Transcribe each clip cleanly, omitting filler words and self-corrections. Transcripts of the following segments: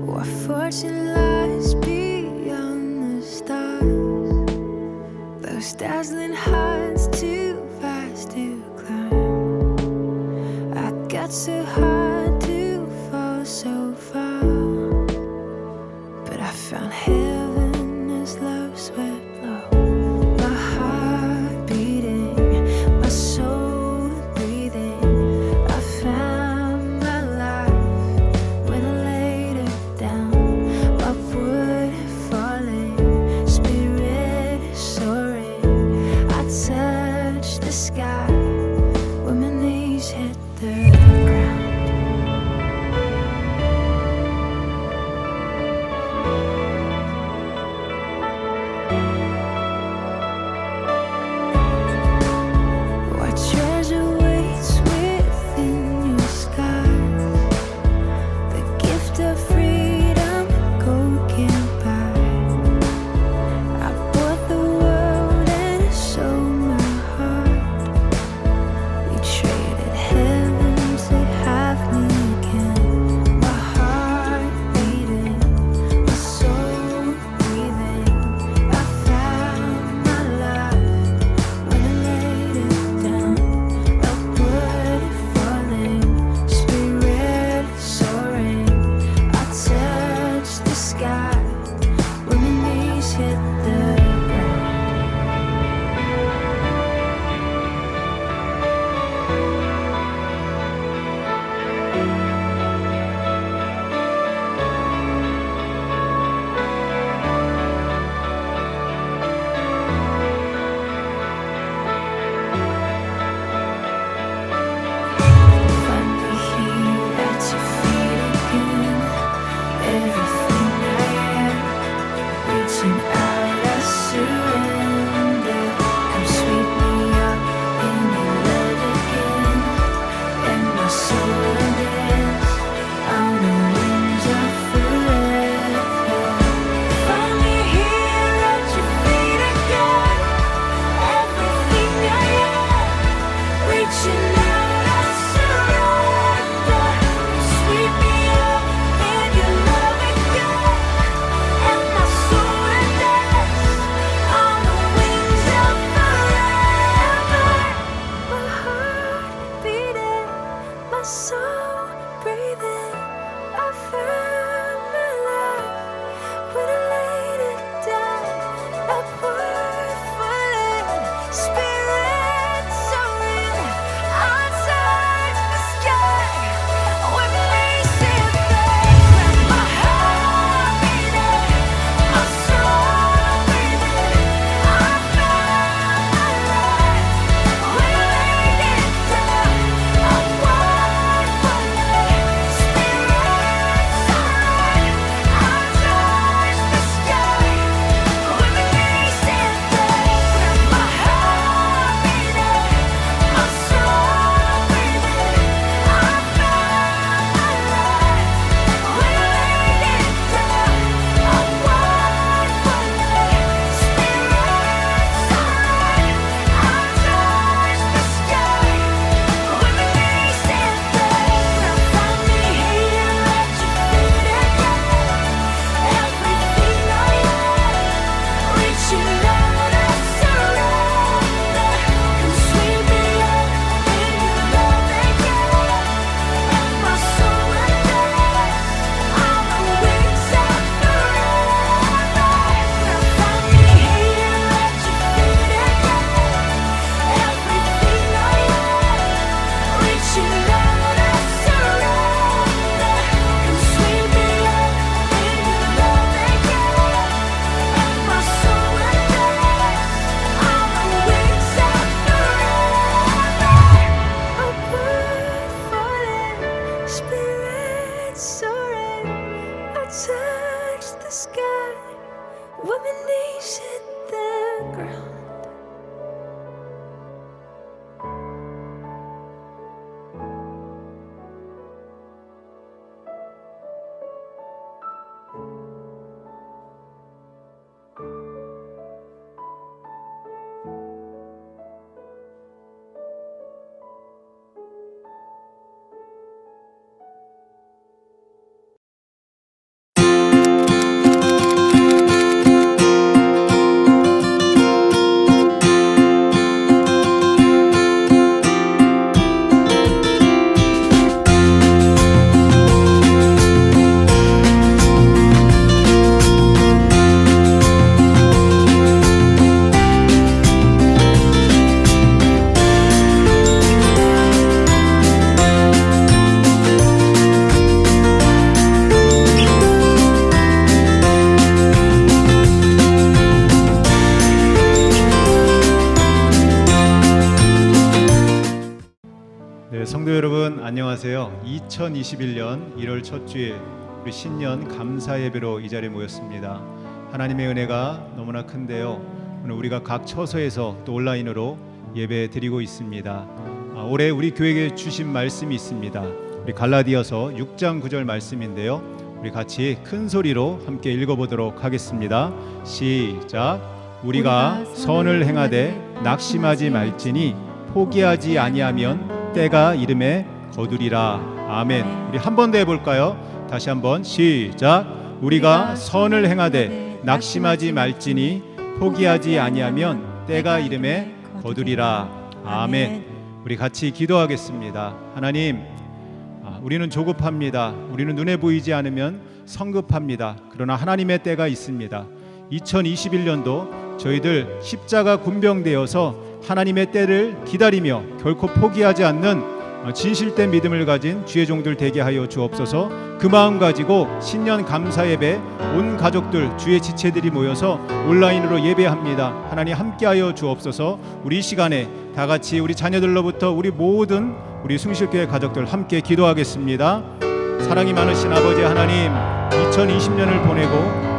What fortune lies beyond the stars? Those dazzling heights too fast to climb. I got so hard to fall so far, but I found heaven as love swept low. My heart beating, my soul breathing. I found my life when I laid it down. Upward falling, spirit soaring. I touched the sky when my knees hit the ground. What treasure waits within your skies? The gift of freedom gold can't buy. I bought the world and sold my heart. We traded heaven to have me again. My heart beating, my soul breathing. I found my life when I laid it down. Upward falling, spirit soaring. I touched the sky when my knees hit the ground. Finally here at your feet again. Everything I am, reaching out, I surrender. Come sweep me up in your love again, and my soul will dance on the wings of forever. Finally here at your feet again. Everything I am, reaching out, I surrender. Sweep me up in your love again, and my soul will dance on the wings of forever. My heart beating, my soul breathing. I found my life when I laid it down. Upward falling, spirit soaring. I touched the sky when my knees hit the ground. My heart beating, my soul breathing. I found my life when I laid it down. Upward 네, 성도 여러분 안녕하세요. 2021년 1월 첫 주일 우리 신년 감사 예배로 이 자리에 모였습니다. 하나님의 은혜가 너무나 큰데요. 오늘 우리가 각 처소에서 또 온라인으로 예배 드리고 있습니다. 올해 우리 교회에 주신 말씀이 있습니다. 우리 갈라디아서 6장 9절 말씀인데요. 우리 같이 큰 소리로 함께 읽어보도록 하겠습니다. 시작. 우리가 선을 행하되 낙심하지 말지니 포기하지 아니하면 때가 이름에 거두리라. 아멘. 우리 한 번 더 해볼까요? 다시 한번 시작. 우리가 선을 행하되 낙심하지 말지니 포기하지 아니하면 때가 이름에 거두리라. 아멘. 우리 같이 기도하겠습니다. 하나님, 우리는 조급합니다. 우리는 눈에 보이지 않으면 성급합니다. 그러나 하나님의 때가 있습니다. 2021년도 저희들 십자가 군병되어서 하나님의 때를 기다리며 결코 포기하지 않는 진실된 믿음을 가진 주의 종들 되게 하여 주옵소서. 그 마음 가지고 신년 감사 예배 온 가족들 주의 지체들이 모여서 온라인으로 예배합니다. 하나님 함께하여 주옵소서. 우리 이 시간에 다 같이 우리 자녀들로부터 우리 모든 우리 숭실교회 가족들 함께 기도하겠습니다. 사랑이 많으신 아버지 하나님, 2020년을 보내고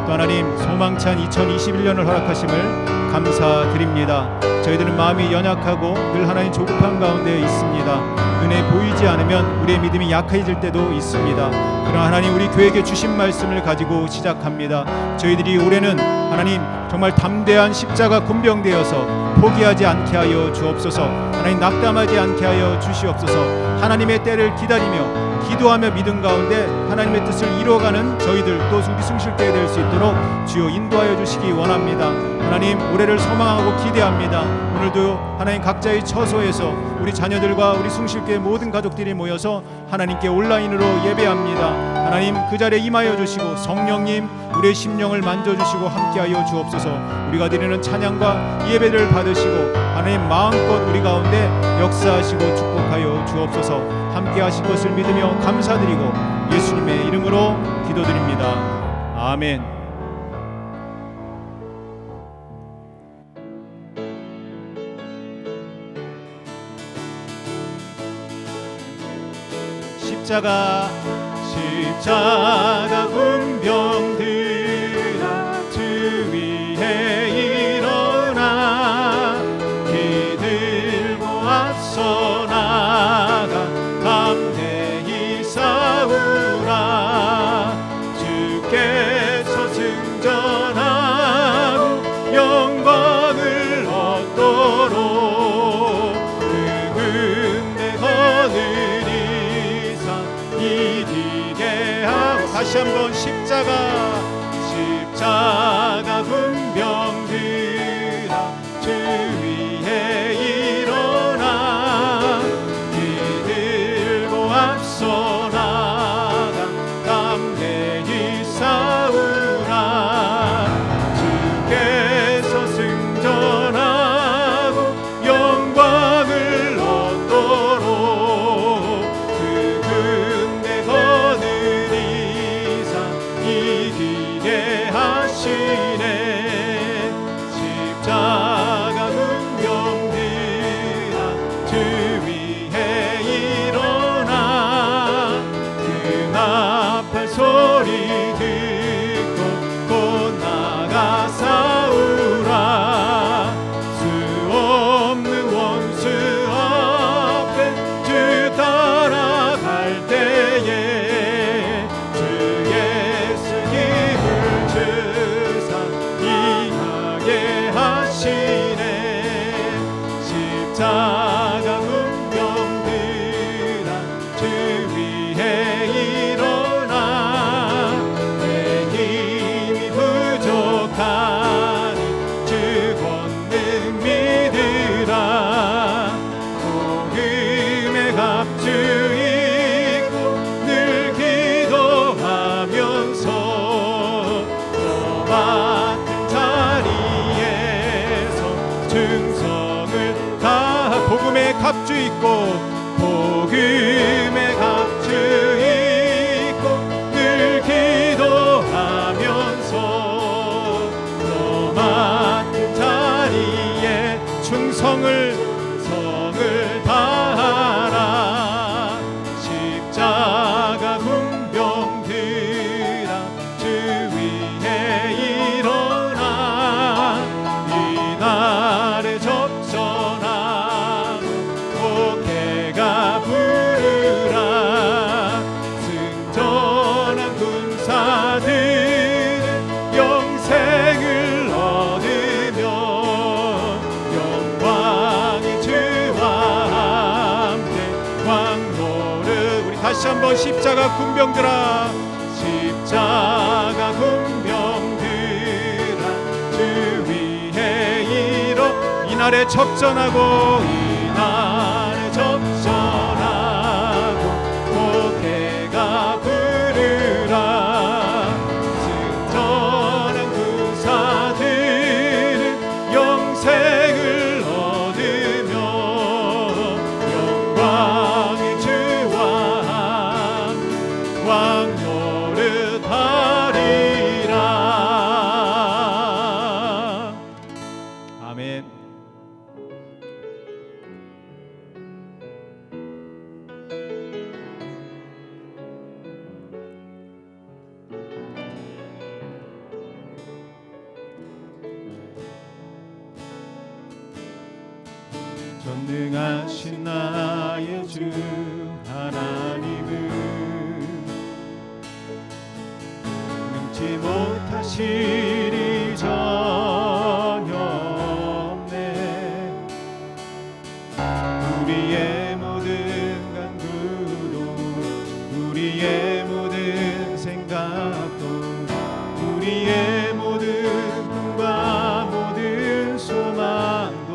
또 하나님 소망찬 2021년을 허락하심을 감사드립니다. 저희들은 마음이 연약하고 늘 하나님 조급한 가운데 있습니다. 은혜 보이지 않으면 우리의 믿음이 약해질 때도 있습니다. 그러나 하나님 우리 교회에게 주신 말씀을 가지고 시작합니다. 저희들이 올해는 하나님 정말 담대한 십자가 군병되어서 포기하지 않게 하여 주옵소서. 하나님 낙담하지 않게 하여 주시옵소서. 하나님의 때를 기다리며 기도하며 믿음 가운데 하나님의 뜻을 이루어가는 저희들 또 우리 숭실교회 될 수 있도록 주여 인도하여 주시기 원합니다. 하나님 올해를 소망하고 기대합니다. 오늘도 하나님 각자의 처소에서 우리 자녀들과 우리 숭실교회 모든 가족들이 모여서 하나님께 온라인으로 예배합니다. 하나님 그 자리에 임하여 주시고 성령님 우리의 심령을 만져주시고 함께하여 주옵소서. 우리가 드리는 찬양과 예배를 받으시고 하나님 마음껏 우리 가운데 역사하시고 축복하여 주옵소서. 함께하실 것을 믿으며 감사드리고 예수님의 이름으로 기도드립니다. 아멘. 십자가 군병들아 주 위에 일어나 기들고 앞서 나가 담대히 싸우라. 주께서 승전하고 영광을 얻도록 그 은혜 거느리사 이기게 하고. 다시 한번 십자가 군병들아 주 위에 일어나 기들고 앞서 나가 담대히 싸우라. 주께서 승전하고 영광을 얻도록 그 군대 거느리사 이기게 하시네. 십자가 군병들아 주 위에 일어나 나팔 소리 듣고 곧 나가 싸우라. 수 없는 원수 앞에 주 따라갈 때에 주 예수 힘을 주사 이하게 하시네. 십자가 군병들아 주 위에 일어나 내 힘이 부족하니 주 권능 믿으라. 복음의 갑주 입고 늘 기도하면서 너 맡은 자리에서 충성을 다하. 복음의 갑주 입고 복음의 갑주 입고 늘 기도하면서 너 맡은 자리에 충성을 다하라. 다시 한번 십자가 군병들아, 십자가 군병들아, 주 위에 일어. 이날에 접전하고 이날에 접전하고 목회가 부르라. 승전한 구사들은 영생을 얻으며 영광의 주와 왕 노릇하리라. 아멘. 전능하신 나의 주 하나님은 능치 못하실 일이 전혀 없네. 우리의 모든 간구도 우리의 모든 생각도 우리의 모든 꿈과 모든 소망도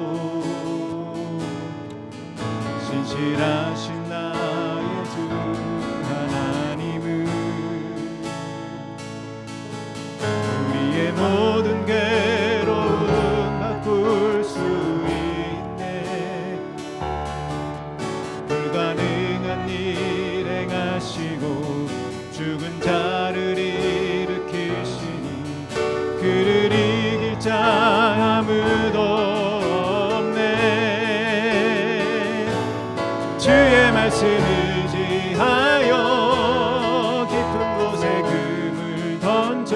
신실하신 나의 주 하나님은 우리의 모든 괴로움 바꿀 수 있네. 불가능한 일 행하시고 죽은 자를 일으키시니 그를 이길 자 아무도 없네. 주의 말씀 의지하여 깊은 곳에 금을 던져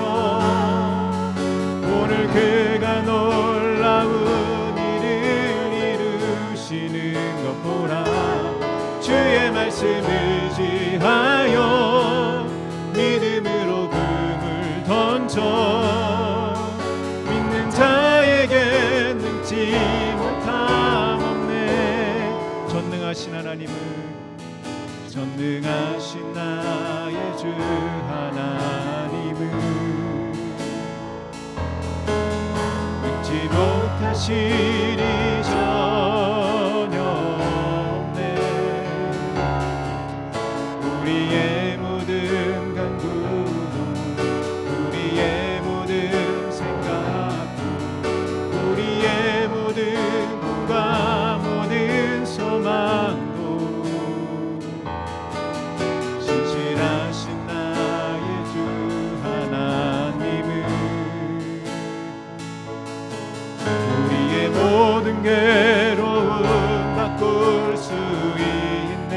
오늘 그가 놀라운 일을 이루시는 것 보라. 주의 말씀 의지하여 믿음으로 금을 던져 믿는 자에게 능치 못함 없네. 전능하신 하나님은 전능하신 나의 주 하나님은 능치 못하실 일이 전혀 없네. 우리의 모든 간구도 우리의 모든 생각도 우리의 모든 꿈과 모든 소망도 신실하신 나의 주 하나님은 우리의 모든 괴로움 바꿀 수 있네.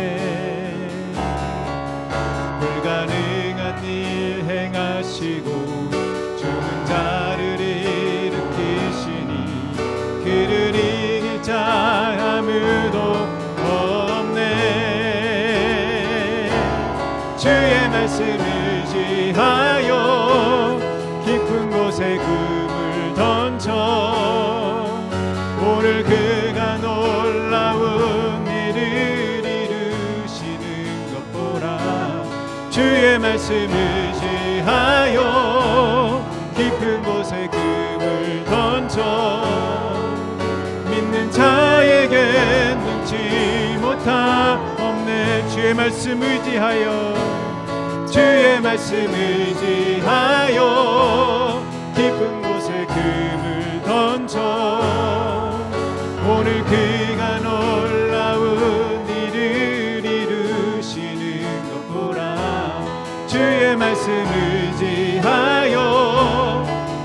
불가능한 일 행하시고 죽은 자를 일으키시니 그를 이길 자 아무도 없네. 주의 말씀 의지하여 깊은 곳에 금을 던져 오늘 그가 놀라운 일을 이루시는 것 보라. 주의 말씀 의지하여 깊은 곳에 금을 던져 믿는 자에게 능치 못함 없네. 주의 말씀 의지하여 주의 말씀 의지하여 깊은 곳에 금을 던져 오늘 그가 놀라운 일을 이루시는 것 보라. 주의 말씀 의지하여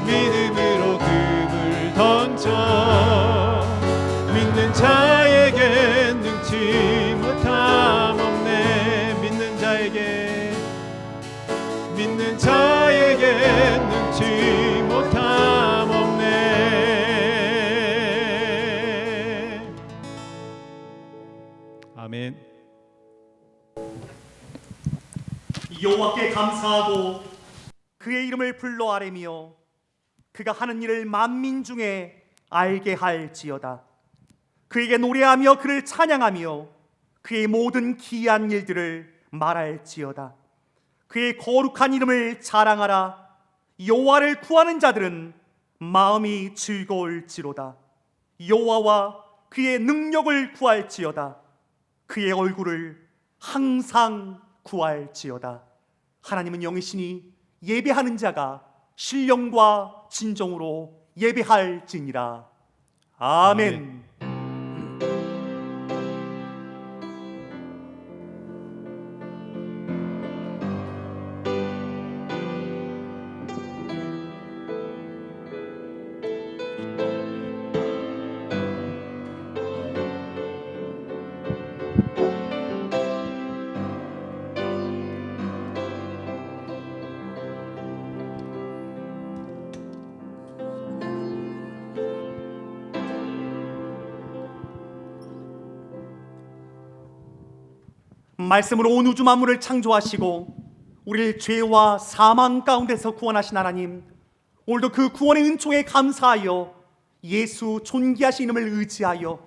믿음으로 금을 던져 믿는 자에게 능치 못함 없네. 믿는 자에게 능치 못함 없네. 아멘. 여호와께 감사하고 그의 이름을 불러 아뢰며 그가 하는 일을 만민 중에 알게 할지어다. 그에게 노래하며 그를 찬양하며 그의 모든 기이한 일들을 말할지어다. 그의 거룩한 이름을 자랑하라. 여호와를 구하는 자들은 마음이 즐거울지로다. 여호와와 그의 능력을 구할지어다. 그의 얼굴을 항상 구할지어다. 하나님은 영이시니 예배하는 자가 신령과 진정으로 예배할지니라. 아멘. 말씀으로 온 우주 만물을 창조하시고 우리를 죄와 사망 가운데서 구원하신 하나님, 오늘도 그 구원의 은총에 감사하여 예수 존귀하신 이름을 의지하여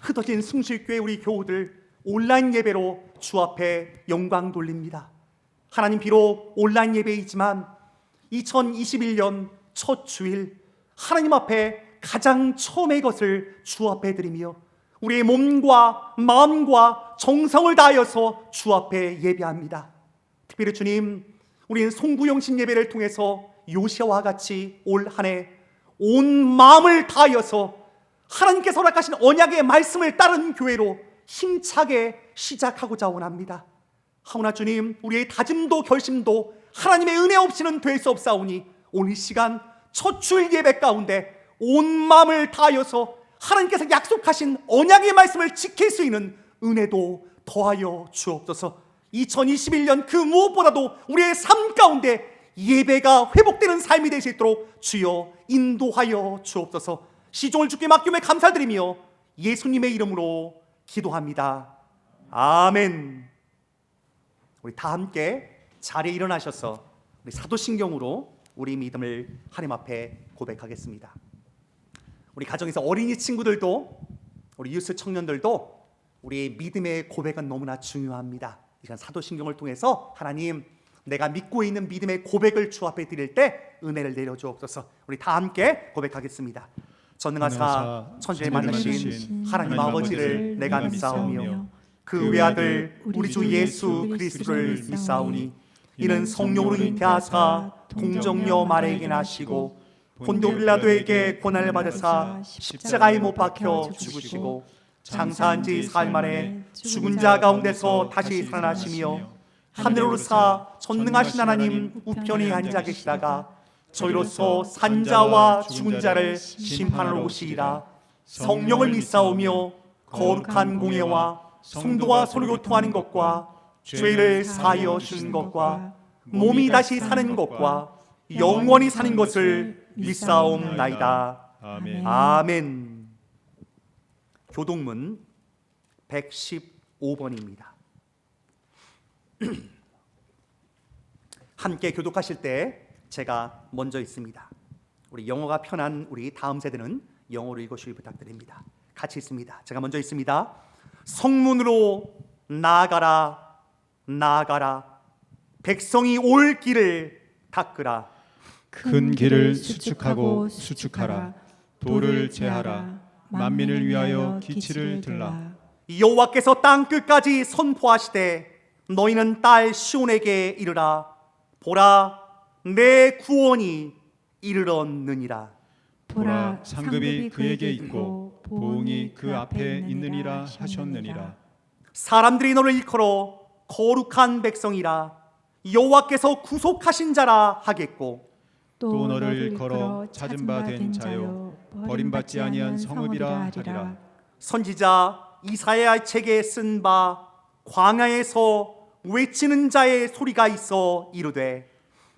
흩어진 숭실교회 우리 교우들 온라인 예배로 주 앞에 영광 돌립니다. 하나님, 비록 온라인 예배이지만 2021년 첫 주일 하나님 앞에 가장 처음의 것을 주 앞에 드리며 우리의 몸과 마음과 정성을 다하여서 주 앞에 예배합니다. 특별히 주님, 우리는 송구영신 예배를 통해서 요시아와 같이 올 한 해 온 마음을 다하여서 하나님께서 허락하신 언약의 말씀을 따르는 교회로 힘차게 시작하고자 원합니다. 하오나 주님, 우리의 다짐도 결심도 하나님의 은혜 없이는 될 수 없사오니 오늘 이 시간 첫 주일 예배 가운데 온 마음을 다하여서 하나님께서 약속하신 언약의 말씀을 지킬 수 있는 은혜도 더하여 주옵소서. 2021년 그 무엇보다도 우리의 삶 가운데 예배가 회복되는 삶이 될 수 있도록 주여 인도하여 주옵소서. 시종을 주께 맡기며 감사드리며 예수님의 이름으로 기도합니다. 아멘. 우리 다 함께 자리에 일어나셔서 우리 사도신경으로 우리 믿음을 하나님 앞에 고백하겠습니다. 우리 가정에서 어린이 친구들도 우리 유스 청년들도 우리의 믿음의 고백은 너무나 중요합니다. 이 시간 사도신경을 통해서 하나님, 내가 믿고 있는 믿음의 고백을 주 앞에 드릴 때 은혜를 내려주옵소서. 우리 다 함께 고백하겠습니다. 전능하사 천지를 만드신 하나님 아버지를 내가 믿사오며 그 외아들 우리 주 예수 그리스도를 믿사오니 이는 성령으로 잉태하사 동정녀 마리아에게 나시고 본도 빌라도에게 고난을 받으사 십자가에 못 박혀 죽으시고 장사한 지 사흘 만에 죽은 자 가운데서 다시 살아나시며 하늘로 오르사 전능하신 하나님 우편에 앉아 계시다가 저희로서 산자와 죽은 자를 심판하러 오시리라. 성령을 믿사오며 거룩한 공예와 성도와 서로 교통하는 것과 죄를 사하여 주는 것과 몸이 다시 사는 것과 영원히 사는 것을 믿사옵나이다. 아멘. 아멘. 교동문 115번입니다. 함께 교독하실 때 제가 먼저 있습니다. 우리 영어가 편한 우리 다음 세대는 영어로 읽으시길 부탁드립니다. 같이 있습니다. 제가 먼저 있습니다. 성문으로 나아가라, 나아가라. 백성이 올 길을 닦으라. 큰 길을 수축하고 수축하라. 도를 제하라. 만민을 위하여 기치를 들라. 여호와께서 땅 끝까지 선포하시되 너희는 딸 시온에게 이르라. 보라, 내 구원이 이르렀느니라. 보라, 상급이 그에게 있고 보응이 그 앞에 있느니라 하셨느니라. 사람들이 너를 일컬어 거룩한 백성이라 여호와께서 구속하신 자라 하겠고 또 너를 일컬어 찾은 바 된 자요 버림받지 아니한 성읍이라 하리라. 선지자 이사야의 책에 쓴 바 광야에서 외치는 자의 소리가 있어 이르되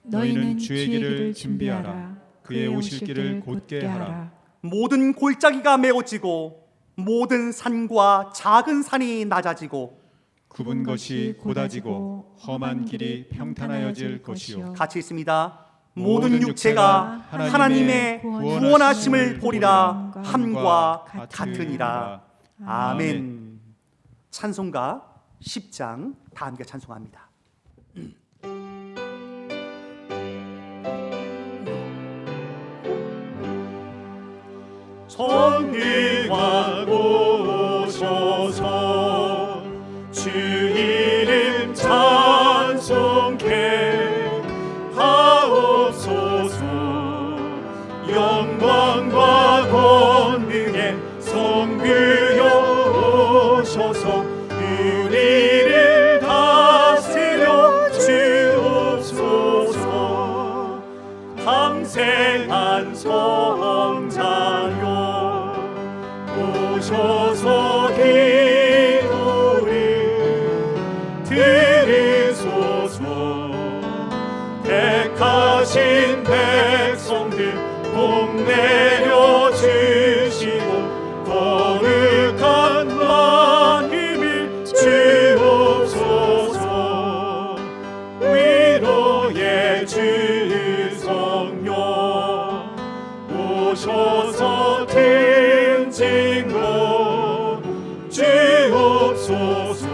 너희는 주의 길을 준비하라. 그의 오실 길을 곧게 하라. 모든 골짜기가 메어지고 모든 산과 작은 산이 낮아지고 굽은 것이 곧아지고 험한 길이 평탄하여질 것이요. 같이 있습니다. 모든 육체가 하나님의 구원하심을 보리라 함과 같으니라. 아멘. 찬송가 10장 다 함께 찬송합니다. 정리하고소서 주 이름 찬송케 하옵소서 영광과 권능의 성부여 오셔서 우리를 다스려 주옵소서 강생한 성자여 오셔서 기도를 들으소서 택하신 백성들 복 내려주시고 거룩한 마음을 주옵소서 위로의 주 성령 오셔서 징로 주옵소서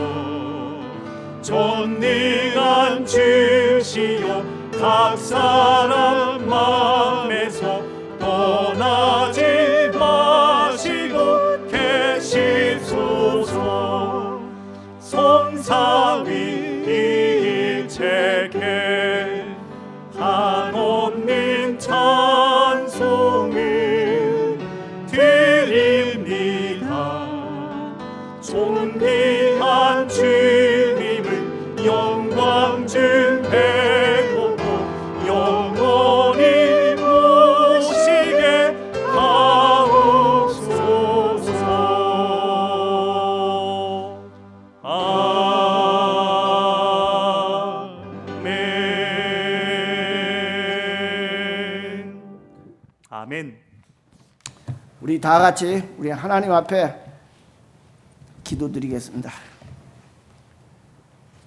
전능한 주시여 각 사람 마음에서 떠나지 마시고 계시소서 성삼위 일체계 한없는 찬송을 드립니다. 존귀한 주님을 영광 중배우고 영원히 모시게 하옵소서. 아멘. 아멘. 우리 다 같이 우리 하나님 앞에 기도드리겠습니다.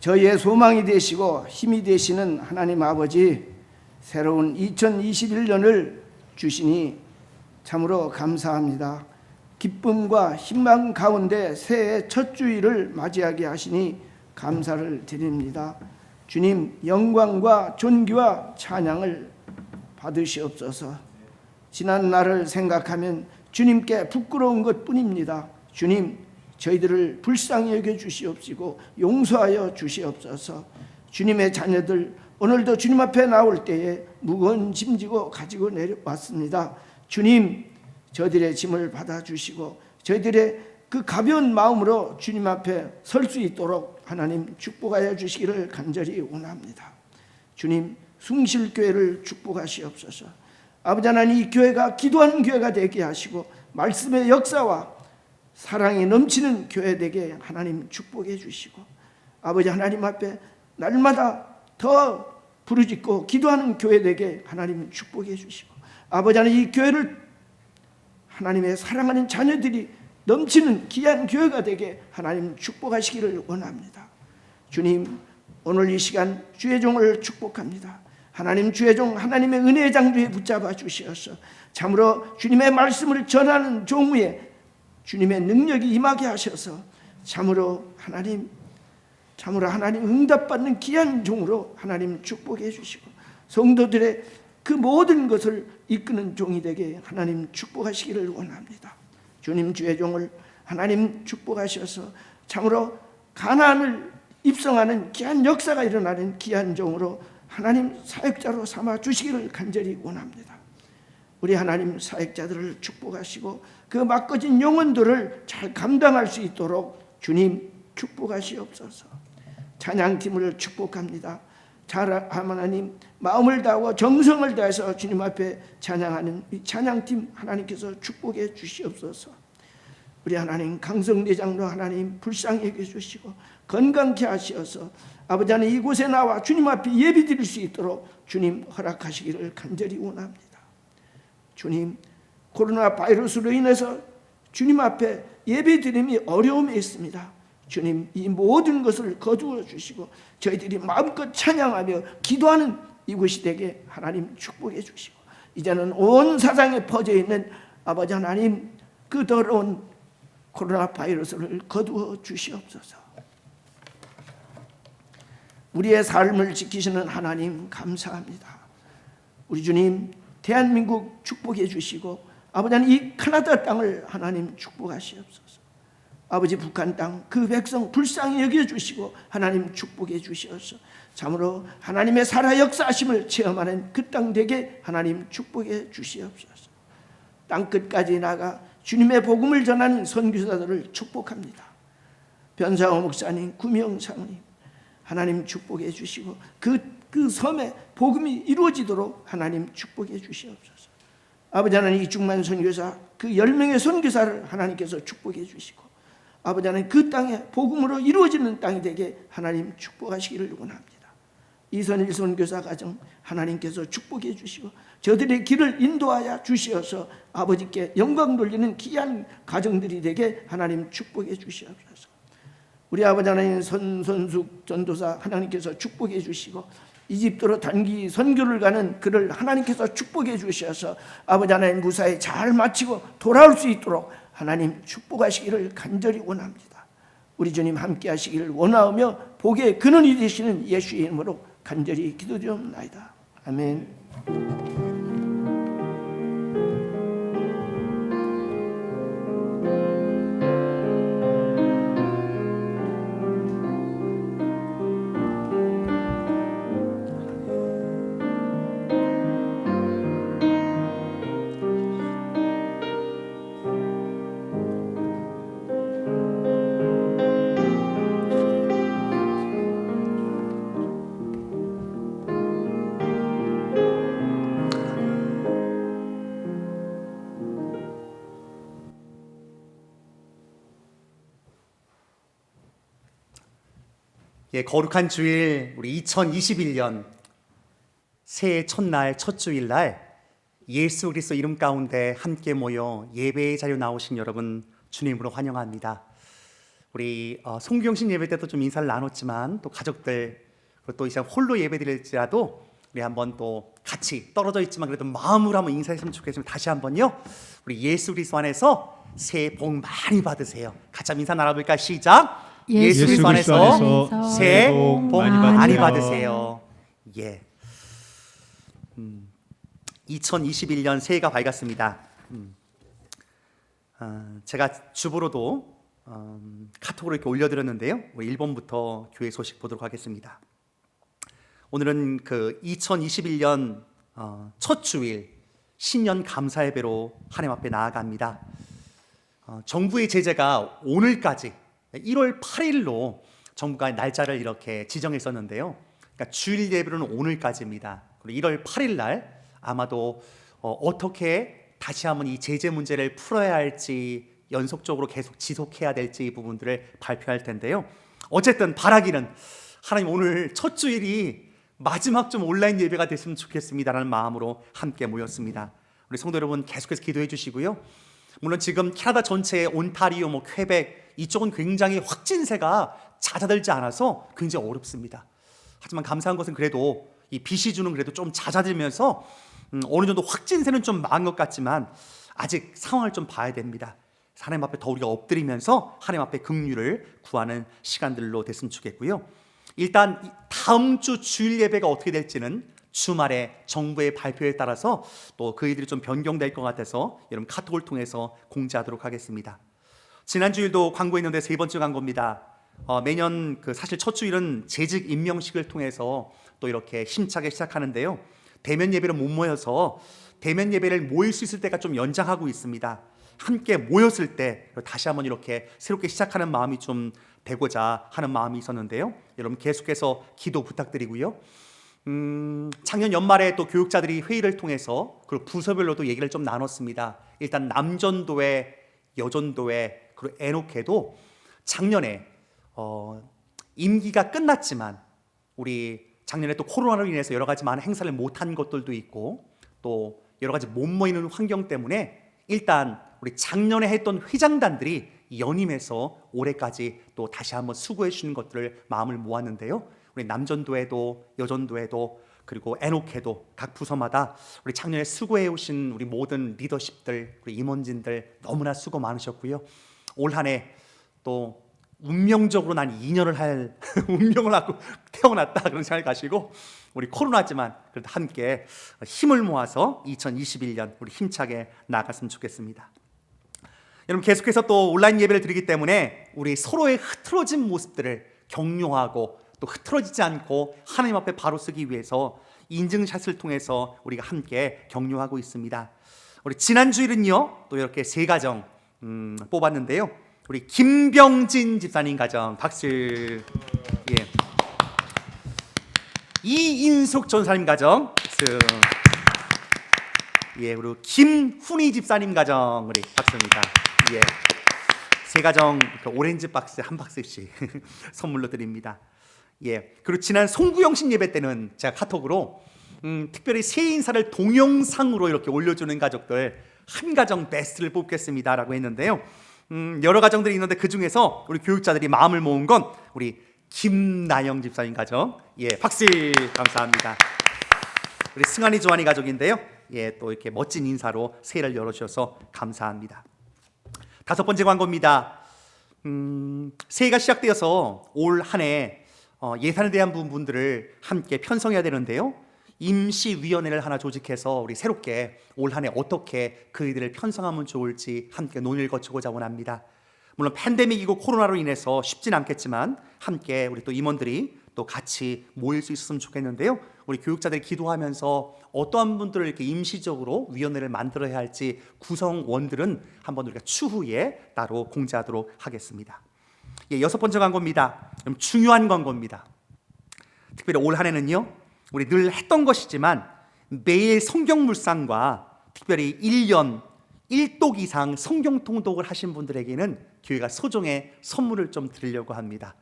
저희의 소망이 되시고 힘이 되시는 하나님 아버지, 새로운 2021년을 주시니 참으로 감사합니다. 기쁨과 희망 가운데 새해 첫 주일을 맞이하게 하시니 감사를 드립니다. 주님, 영광과 존귀와 찬양을 받으시옵소서. 지난 날을 생각하면 주님께 부끄러운 것뿐입니다. 주님, 저희들을 불쌍히 여겨 주시옵시고 용서하여 주시옵소서. 주님의 자녀들 오늘도 주님 앞에 나올 때에 무거운 짐 지고 가지고 내려왔습니다. 주님, 저희들의 짐을 받아주시고 저희들의 그 가벼운 마음으로 주님 앞에 설 수 있도록 하나님 축복하여 주시기를 간절히 원합니다. 주님, 숭실교회를 축복하시옵소서. 아버지 하나님, 이 교회가 기도하는 교회가 되게 하시고 말씀의 역사와 사랑이 넘치는 교회 되게 하나님 축복해 주시고, 아버지 하나님 앞에 날마다 더 부르짖고 기도하는 교회 되게 하나님 축복해 주시고, 아버지 하나님, 이 교회를 하나님의 사랑하는 자녀들이 넘치는 귀한 교회가 되게 하나님 축복하시기를 원합니다. 주님, 오늘 이 시간 주의 종을 축복합니다. 하나님, 주의 종 하나님의 은혜의 장주에 붙잡아 주시어서 참으로 주님의 말씀을 전하는 종 위에 주님의 능력이 임하게 하셔서 참으로 하나님 응답받는 귀한 종으로 하나님 축복해 주시고, 성도들의 그 모든 것을 이끄는 종이 되게 하나님 축복하시기를 원합니다. 주님, 주의 종을 하나님 축복하셔서 참으로 가나안을 입성하는 귀한 역사가 일어나는 귀한 종으로 하나님 사역자로 삼아 주시기를 간절히 원합니다. 우리 하나님 사역자들을 축복하시고 그 막거진 영혼들을 잘 감당할 수 있도록 주님 축복하시옵소서. 찬양팀을 축복합니다. 하나님, 마음을 다하고 정성을 다해서 주님 앞에 찬양하는 이 찬양팀 하나님께서 축복해 주시옵소서. 우리 하나님 강성대장도 하나님 불쌍히 여겨주시고 건강케 하시어서 아버지 하나님 이곳에 나와 주님 앞에 예배드릴 수 있도록 주님 허락하시기를 간절히 원합니다. 주님, 코로나 바이러스로 인해서 주님 앞에 예배드림이 어려움이 있습니다. 주님, 이 모든 것을 거두어 주시고 저희들이 마음껏 찬양하며 기도하는 이곳이 되게 하나님 축복해 주시고, 이제는 온 세상에 퍼져 있는 아버지 하나님 그 더러운 코로나 바이러스를 거두어 주시옵소서. 우리의 삶을 지키시는 하나님 감사합니다. 우리 주님 대한민국 축복해 주시고 아버지 하나님 이 카나다 땅을 하나님 축복하시옵소서. 아버지 북한 땅 그 백성 불쌍히 여겨주시고 하나님 축복해 주시옵소서. 참으로 하나님의 살아 역사하심을 체험하는 그 땅 되게 하나님 축복해 주시옵소서. 땅끝까지 나가 주님의 복음을 전하는 선교사들을 축복합니다. 변상호 목사님, 구명 사모님 하나님 축복해 주시고 그 섬에 복음이 이루어지도록 하나님 축복해 주시옵소서. 아버지 하나님 이중만 선교사 그 10명의 선교사를 하나님께서 축복해 주시고 아버지 하나님 그 땅에 복음으로 이루어지는 땅이 되게 하나님 축복하시기를 원합니다. 이선일 선교사 가정 하나님께서 축복해 주시고 저들의 길을 인도하여 주시어서 아버지께 영광 돌리는 귀한 가정들이 되게 하나님 축복해 주시옵소서. 우리 아버지 하나님 선숙 전도사 하나님께서 축복해 주시고 이집트로 단기 선교를 가는 그를 하나님께서 축복해 주셔서 아버지 하나님 무사히 잘 마치고 돌아올 수 있도록 하나님 축복하시기를 간절히 원합니다. 우리 주님 함께 하시기를 원하오며 복의 근원이 되시는 예수의 이름으로 간절히 기도드리옵나이다. 아멘. 예, 거룩한 주일 우리 2021년 새해 첫날 첫 주일날 예수 그리스도 이름 가운데 함께 모여 예배의 자리에 나오신 여러분 주님으로 환영합니다. 우리 송경신 예배 때도 좀 인사를 나눴지만 또 가족들 그리고 또 이제 홀로 예배 드릴지라도 우리 한번 또 같이 떨어져 있지만 그래도 마음으로 한번 인사했으면 좋겠습니다. 다시 한번요. 우리 예수 그리스도 안에서 새해 복 많이 받으세요. 같이 한번 인사 나눠볼까요? 시작. 예수 그리스도 안에서 새해 복 많이 받으세요. 예. 2021년 새해가 밝았습니다. 제가 주보로도 카톡으로 이렇게 올려드렸는데요. 우리 1번부터 교회 소식 보도록 하겠습니다. 오늘은 그 2021년 첫 주일 신년 감사 예배로 하나님 앞에 나아갑니다. 정부의 제재가 오늘까지 1월 8일로 정부가 날짜를 이렇게 지정했었는데요. 그러니까 주일 예배로는 오늘까지입니다. 그리고 1월 8일 날 아마도 어떻게 다시 한번 이 제재 문제를 풀어야 할지 연속적으로 계속 지속해야 될지 이 부분들을 발표할 텐데요. 어쨌든 바라기는 하나님 오늘 첫 주일이 마지막 좀 온라인 예배가 됐으면 좋겠습니다라는 마음으로 함께 모였습니다. 우리 성도 여러분 계속해서 기도해 주시고요. 물론 지금 캐나다 전체의 온타리오, 퀘벡 이쪽은 굉장히 확진세가 잦아들지 않아서 굉장히 어렵습니다. 하지만 감사한 것은 그래도 이 BC주는 그래도 좀 잦아들면서 어느 정도 확진세는 좀 망한 것 같지만 아직 상황을 좀 봐야 됩니다. 하나님 앞에 더 우리가 엎드리면서 하나님 앞에 긍휼을 구하는 시간들로 됐으면 좋겠고요. 일단 다음 주 주일 예배가 어떻게 될지는 주말에 정부의 발표에 따라서 또 그 일들이 좀 변경될 것 같아서 여러분 카톡을 통해서 공지하도록 하겠습니다. 지난 주일도 광고했는데 세 번째 광고입니다. 매년 그 사실 첫 주일은 재직 임명식을 통해서 또 이렇게 힘차게 시작하는데요. 대면 예배를 못 모여서 대면 예배를 모일 수 있을 때가 좀 연장하고 있습니다. 함께 모였을 때 다시 한번 이렇게 새롭게 시작하는 마음이 좀 되고자 하는 마음이 있었는데요. 여러분 계속해서 기도 부탁드리고요. 작년 연말에 또 교육자들이 회의를 통해서 그리고 부서별로도 얘기를 좀 나눴습니다. 일단 남전도회, 여전도회 그리고 에녹회도 작년에 임기가 끝났지만 우리 작년에 또 코로나로 인해서 여러 가지 많은 행사를 못한 것들도 있고 또 여러 가지 못 모이는 환경 때문에 일단 우리 작년에 했던 회장단들이 연임해서 올해까지 또 다시 한번 수고해 주시는 것들을 마음을 모았는데요. 우리 남전도회도 여전도회도 그리고 에녹회도 각 부서마다 우리 작년에 수고해 오신 우리 모든 리더십들, 우리 임원진들 너무나 수고 많으셨고요. 올 한 해 또 운명적으로 난 2년을 할 운명을 하고 태어났다 그런 생각을 가시고 우리 코로나지만 그래도 함께 힘을 모아서 2021년 우리 힘차게 나아갔으면 좋겠습니다. 여러분 계속해서 또 온라인 예배를 드리기 때문에 우리 서로의 흐트러진 모습들을 격려하고 또 흐트러지지 않고 하나님 앞에 바로 서기 위해서 인증샷을 통해서 우리가 함께 격려하고 있습니다. 우리 지난 주일은요 또 이렇게 세 가정 뽑았는데요. 우리 김병진 집사님 가정 박수. 예. 이인숙 전사님 가정 박수. 예, 그리고 김훈희 집사님 가정 우리 박수입니다. 예. 세 가정 오렌지 박스 한 박스씩 선물로 드립니다. 예. 그리고 지난 송구영신 예배 때는 제가 카톡으로 특별히 새해 인사를 동영상으로 이렇게 올려주는 가족들 한 가정 베스트를 뽑겠습니다라고 했는데요. 여러 가정들이 있는데 그 중에서 우리 교육자들이 마음을 모은 건 우리 김나영 집사님 가정. 예, 박수 감사합니다. 우리 승환이 조한이 가족인데요. 예, 또 이렇게 멋진 인사로 새해를 열어주셔서 감사합니다. 다섯 번째 광고입니다. 새해가 시작되어서 올 한 해 예산에 대한 부분들을 함께 편성해야 되는데요. 임시위원회를 하나 조직해서 우리 새롭게 올 한 해 어떻게 그 일들을 편성하면 좋을지 함께 논의를 거치고자 원합니다. 물론 팬데믹이고 코로나로 인해서 쉽진 않겠지만 함께 우리 또 임원들이 또 같이 모일 수 있었으면 좋겠는데요. 우리 교육자들이 기도하면서 어떠한 분들을 이렇게 임시적으로 위원회를 만들어야 할지 구성원들은 한번 우리가 추후에 따로 공지하도록 하겠습니다. 예, 여섯 번째 광고입니다. 중요한 광고입니다. 특별히 올 한 해는요. 우리 늘 했던 것이지만 매일 성경 묵상과 특별히 1년 1독 이상 성경 통독을 하신 분들에게는 교회가 소정의 선물을 좀 드리려고 합니다.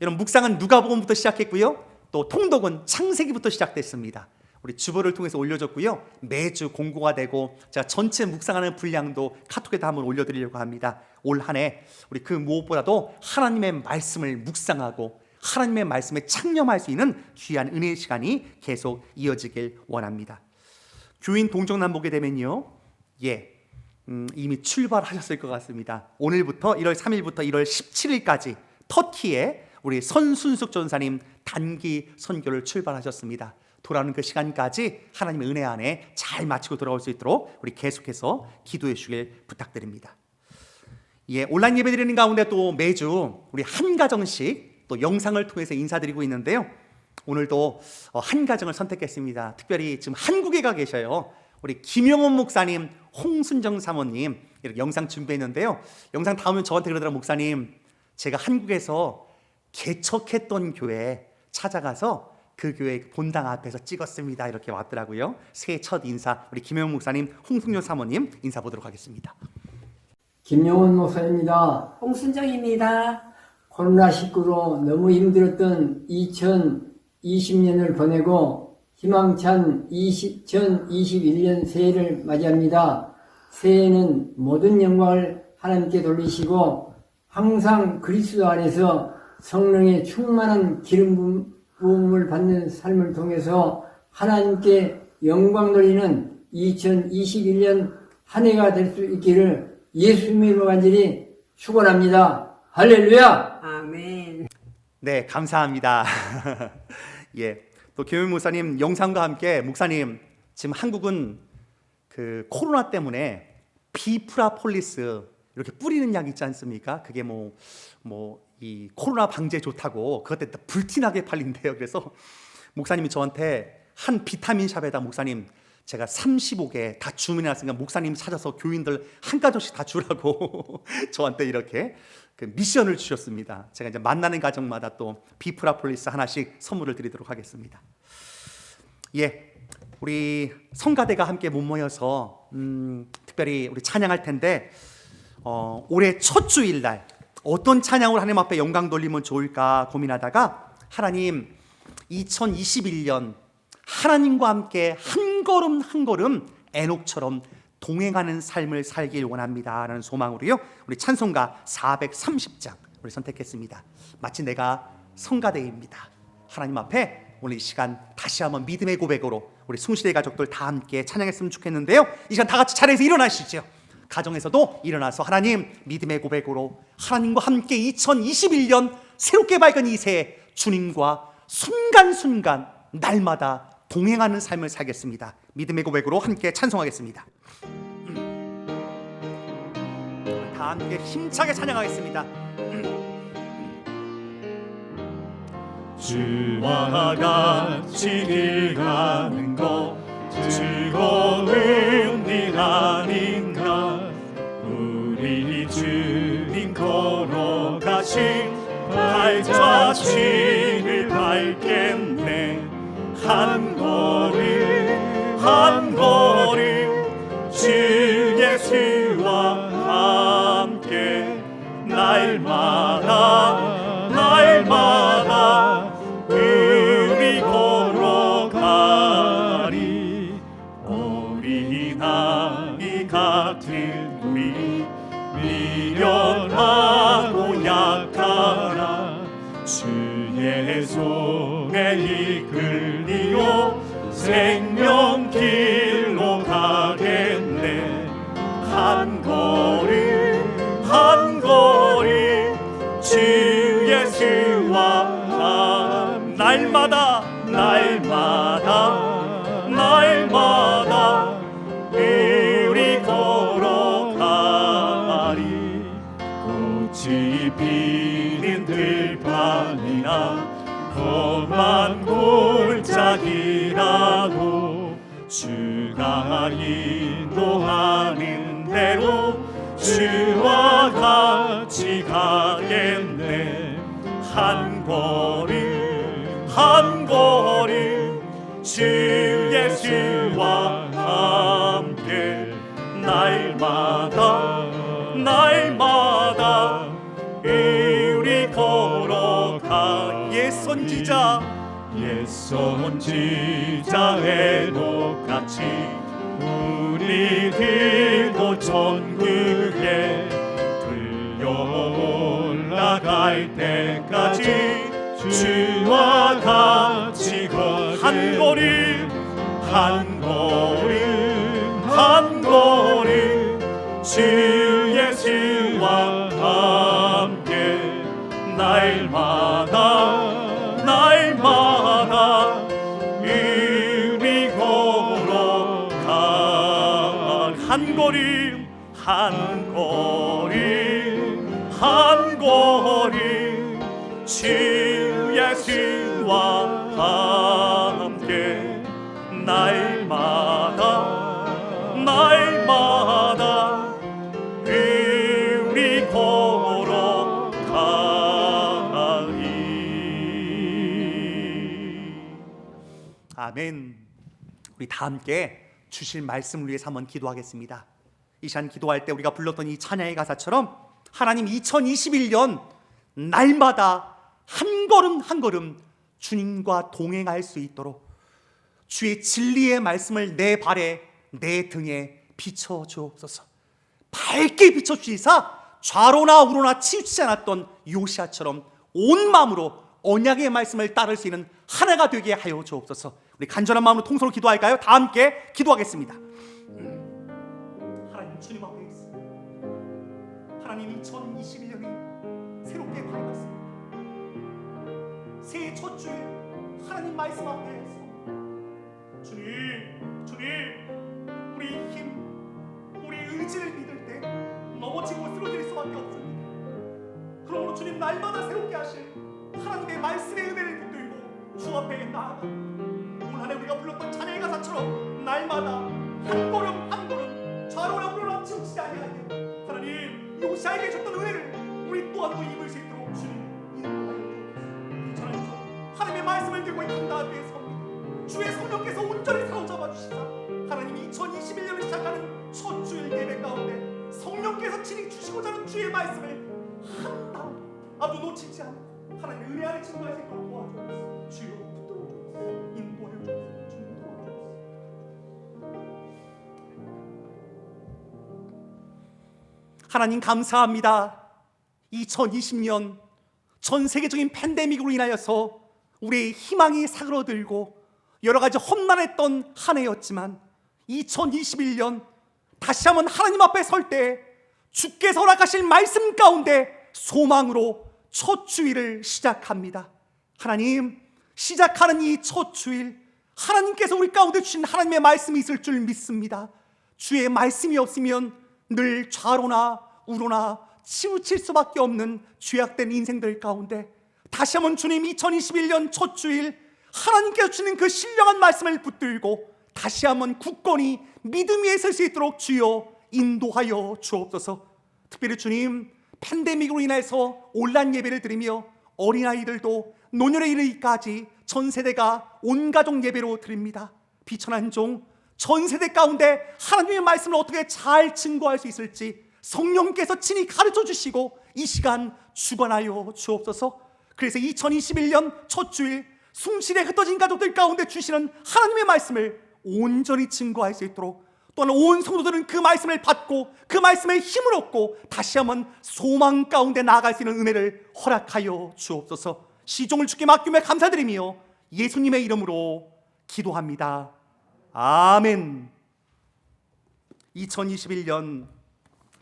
여러분 묵상은 누가복음부터 시작했고요. 또 통독은 창세기부터 시작됐습니다. 우리 주보를 통해서 올려줬고요. 매주 공고가 되고 제가 전체 묵상하는 분량도 카톡에다 한번 올려드리려고 합니다. 올 한 해 우리 그 무엇보다도 하나님의 말씀을 묵상하고 하나님의 말씀에 창념할 수 있는 귀한 은혜의 시간이 계속 이어지길 원합니다. 교인 동정남 보게 되면요, 이미 출발하셨을 것 같습니다. 오늘부터 1월 3일부터 1월 17일까지 터키에 우리 선순숙 전사님 단기 선교를 출발하셨습니다. 돌아오는 그 시간까지 하나님의 은혜 안에 잘 마치고 돌아올 수 있도록 우리 계속해서 기도해 주길 부탁드립니다. 예, 온라인 예배 드리는 가운데 또 매주 우리 한 가정씩 또 영상을 통해서 인사드리고 있는데요. 오늘도 한 가정을 선택했습니다. 특별히 지금 한국에 가 계셔요. 우리 김영원 목사님, 홍순정 사모님 이렇게 영상 준비했는데요. 영상 다음에 저한테 그러더라고요. 목사님, 제가 한국에서 개척했던 교회 찾아가서 그 교회 본당 앞에서 찍었습니다. 이렇게 왔더라고요. 새해 첫 인사 우리 김영원 목사님, 홍순정 사모님 인사 보도록 하겠습니다. 김영원 목사입니다. 홍순정입니다. 코로나19로 너무 힘들었던 2020년을 보내고 희망찬 2021년 새해를 맞이합니다. 새해에는 모든 영광을 하나님께 돌리시고 항상 그리스도 안에서 성령의 충만한 기름 부음을 받는 삶을 통해서 하나님께 영광 돌리는 2021년 한 해가 될 수 있기를 예수님으로 간절히 축원합니다. 할렐루야. 아멘. 네, 감사합니다. 예, 또 김영원 목사님 영상과 함께 목사님 지금 한국은 그 코로나 때문에 비프라폴리스 이렇게 뿌리는 약 있지 않습니까? 그게 이 코로나 방지에 좋다고 그것 때문에 불티나게 팔린대요. 그래서 목사님이 저한테 한 비타민 샵에다 목사님 제가 35개 다 주문해놨으니까 목사님 찾아서 교인들 한 가정씩 다 주라고 저한테 이렇게 그 미션을 주셨습니다. 제가 이제 만나는 가정마다 또 비프라폴리스 하나씩 선물을 드리도록 하겠습니다. 예, 우리 성가대가 함께 못 모여서 특별히 우리 찬양할 텐데 올해 첫 주일날 어떤 찬양으로 하나님 앞에 영광 돌리면 좋을까 고민하다가 하나님 2021년 하나님과 함께 한 걸음 한 걸음 에녹처럼 동행하는 삶을 살길 원합니다 라는 소망으로요 우리 찬송가 430장 우리 선택했습니다. 마치 내가 성가대입니다. 하나님 앞에 오늘 이 시간 다시 한번 믿음의 고백으로 우리 숭실의 가족들 다 함께 찬양했으면 좋겠는데요. 이 시간 다 같이 자리에서 일어나시죠. 가정에서도 일어나서 하나님 믿음의 고백으로 하나님과 함께 2021년 새롭게 밝은 이 새해 주님과 순간순간 날마다 동행하는 삶을 살겠습니다. 믿음의 고백으로 함께 찬송하겠습니다. 다 함께 힘차게 찬양하겠습니다. 주와 같이 길 가는 것 즐거운 일 아닌가. 우리 주님 걸어가신 발자취를 밟겠네. 한 걸음 한 걸음 주 예수와 함께 날마다 날마다 우리 걸어가리. 어린아이 같은 우리 미련하고 약하나 주의 손에 이끌리어 생명길로 가겠네. 한 걸음 한 걸음 주 예수와 날마다 날마다 날마다 우리 걸어가리. 꽃이 피는 들판이나 험한 골짜기라도 주가 인도하는 대로 주와 같이 가겠네. 한 걸음 한 걸음 주 예수와 함께 날마다 날마다 우리 걸어가. 옛 선지자의 똑같이 우리들도 천국에 들려 올라갈 때까지 주와 같이 한 걸음 한 걸음 한 걸음 주 예수와 함께 날마다 날마다 우리 걸어가. 한 걸음 한 걸음 한 걸음 주 예수와 함께 날마다 날마다 우리 걸어가리. 아멘. 우리 다 함께 주실 말씀을 위해서 한번 기도하겠습니다. 이 시간 기도할 때 우리가 불렀던 이 찬양의 가사처럼 하나님 2021년 날마다 한 걸음 한 걸음 주님과 동행할 수 있도록 주의 진리의 말씀을 내 발에 내 등에 비춰주옵소서. 밝게 비춰주시사 좌로나 우로나 치우치지 않았던 요시아처럼 온 마음으로 언약의 말씀을 따를 수 있는 한 해가 되게 하여 주옵소서. 우리 간절한 마음으로 통성으로 기도할까요? 다 함께 기도하겠습니다. 하나님 주님 앞에 있습니다. 하나님 2021년이 새롭게 밝았습니다. 새해 첫 주에 하나님 말씀 앞에 주님 우리 힘 우리 의지를 믿을 때 넘어지고 쓰러질 수밖에 없습니다. 그러므로 주님 날마다 새롭게 하실 하나님의 말씀의 은혜를 붙들고 주 앞에 나아가 오늘 한 해 우리가 불렀던 찬양의 가사처럼 날마다 한 걸음 한 걸음 좌로나 우로나 치우치지 아니하게 하나님 요시아에게 줬던 은혜를 우리 또한도 입을 수 있도록 주님 인도하여 주옵소서. 하나님의 말씀을 들고 있는 나한테 섭니다. 주의 성령께서 온전히 사로잡아 주시사 하나님이 2021년을 시작하는 첫 주일 예배 가운데 성령께서 친히 주시고자 하는 주의 말씀을 한 땀 아주 놓치지 않고 하나님의 은혜 안에 증거할 수 있도록 도와주옵소서. 주여 붙들어 주옵소서. 인도하여 주옵소서. 주님 도와주옵소서. 하나님 감사합니다. 2020년 전 세계적인 팬데믹으로 인하여서 우리의 희망이 사그러들고 여러 가지 험난했던 한 해였지만 2021년 다시 한번 하나님 앞에 설 때 주께서 허락하실 말씀 가운데 소망으로 첫 주일을 시작합니다. 하나님, 시작하는 이 첫 주일, 하나님께서 우리 가운데 주신 하나님의 말씀이 있을 줄 믿습니다. 주의 말씀이 없으면 늘 좌로나 우로나 치우칠 수밖에 없는 죄악된 인생들 가운데 다시 한번 주님 2021년 첫 주일 하나님께서 주시는 그 신령한 말씀을 붙들고 다시 한번 굳건히 믿음 위에 설 수 있도록 주여 인도하여 주옵소서. 특별히 주님, 팬데믹으로 인해서 온라인 예배를 드리며 어린아이들도 노년에 이르기까지 전 세대가 온 가족 예배로 드립니다. 비천한 종, 전 세대 가운데 하나님의 말씀을 어떻게 잘 증거할 수 있을지 성령께서 친히 가르쳐 주시고 이 시간 주관하여 주옵소서. 그래서 2021년 첫 주일 숭실에 흩어진 가족들 가운데 주시는 하나님의 말씀을 온전히 증거할 수 있도록, 또한 온 성도들은 그 말씀을 받고 그 말씀에 힘을 얻고 다시 한번 소망 가운데 나아갈 수 있는 은혜를 허락하여 주옵소서. 시종을 주께 맡기며 감사드리며 예수님의 이름으로 기도합니다. 아멘. 2021년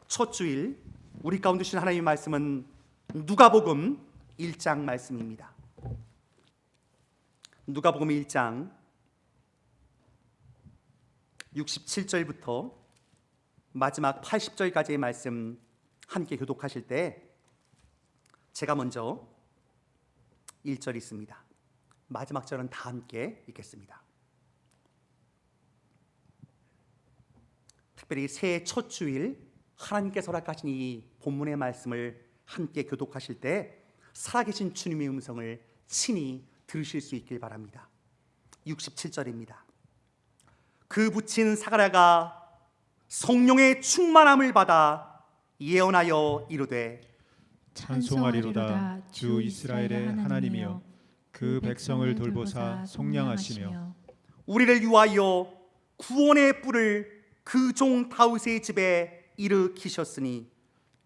첫 주일 우리 가운데 주신 하나님의 말씀은 누가복음 1장 말씀입니다. 누가복음 1장 67절부터 마지막 80절까지의 말씀 함께 교독하실 때 제가 먼저 1절 있습니다. 마지막 절은 다 함께 읽겠습니다. 특별히 새해 첫 주일 하나님께서 허락하신 이 본문의 말씀을 함께 교독하실 때 살아계신 주님의 음성을 친히 들으실 수 있길 바랍니다. 67절입니다. 그 붙인 사가랴가 성령의 충만함을 받아 예언하여 이르되 찬송하리로다 주 이스라엘의 하나님이여 그 백성을 돌보사 속량하시며 우리를 위하여 구원의 뿔을 그 종 다윗의 집에 일으키셨으니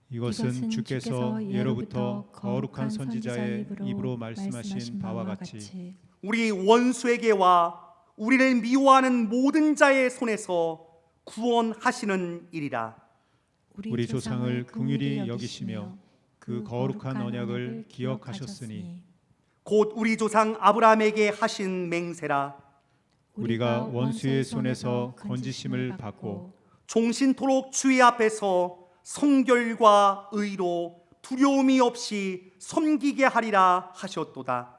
이것은 주께서 예로부터 거룩한 선지자의 입으로 말씀하신 바와 같이 우리 원수에게와 우리를 미워하는 모든 자의 손에서 구원하시는 일이라. 우리 조상을 긍휼히 여기시며 그 거룩한 언약을 기억하셨으니 곧 우리 조상 아브라함에게 하신 맹세라. 우리가 원수의 손에서 건지심을 받고 종신토록 주의 앞에서 성결과 의로 두려움이 없이 섬기게 하리라 하셨도다.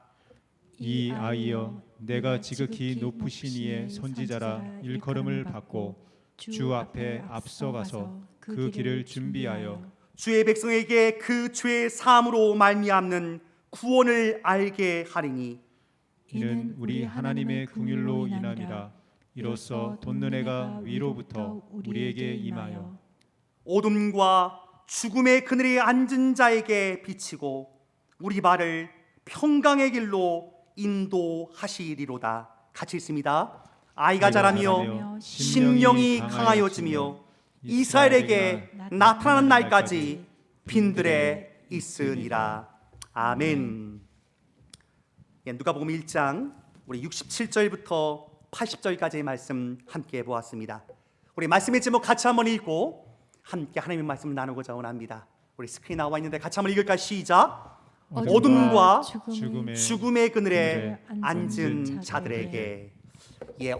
이 아이여 내가 지극히 높으신 이의 선지자라 일컬음을 받고 주 앞에 앞서가서 그 길을 준비하여 주의 백성에게 그 죄의 사함으로 말미암는 구원을 알게 하리니 이는 우리 하나님의 긍휼로 인함이라. 이로써 돋는 위로부터 우리에게 임하여 어둠과 죽음의 그늘에 앉은 자에게 비치고 우리 발을 평강의 길로 인도하시리로다. 같이 있습니다. 아이가 자라며 심령이 강하여지며 이스라엘에게 나타나는 날까지 빈들에 있으리라. 아멘. 누가복음 1장 우리 67절부터 80절까지의 말씀 함께 보았습니다. 우리 말씀의 제목 같이 한번 읽고 함께 하나님의 말씀을 나누고자 원합니다. 우리 스크린 나와 있는데 같이 한번 읽을까? 시작. 어둠과 죽음의 그늘에 앉은 자들에게.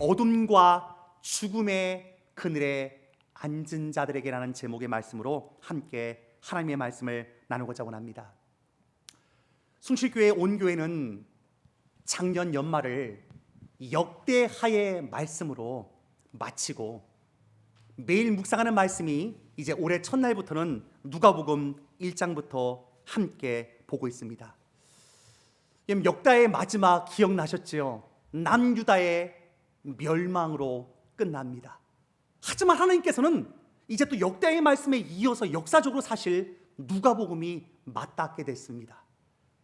어둠과 죽음의 그늘에 앉은 자들에게라는 제목의 말씀으로 함께 하나님의 말씀을 나누고자 원합니다. 숭실교회 온교회는 작년 연말을 역대하의 말씀으로 마치고 매일 묵상하는 말씀이 이제 올해 첫날부터는 누가복음 1장부터 함께 보고 있습니다. 역대의 마지막 기억나셨죠? 남유다의 멸망으로 끝납니다. 하지만 하나님께서는 이제 또 역대의 말씀에 이어서 역사적으로 사실 누가복음이 맞닿게 됐습니다.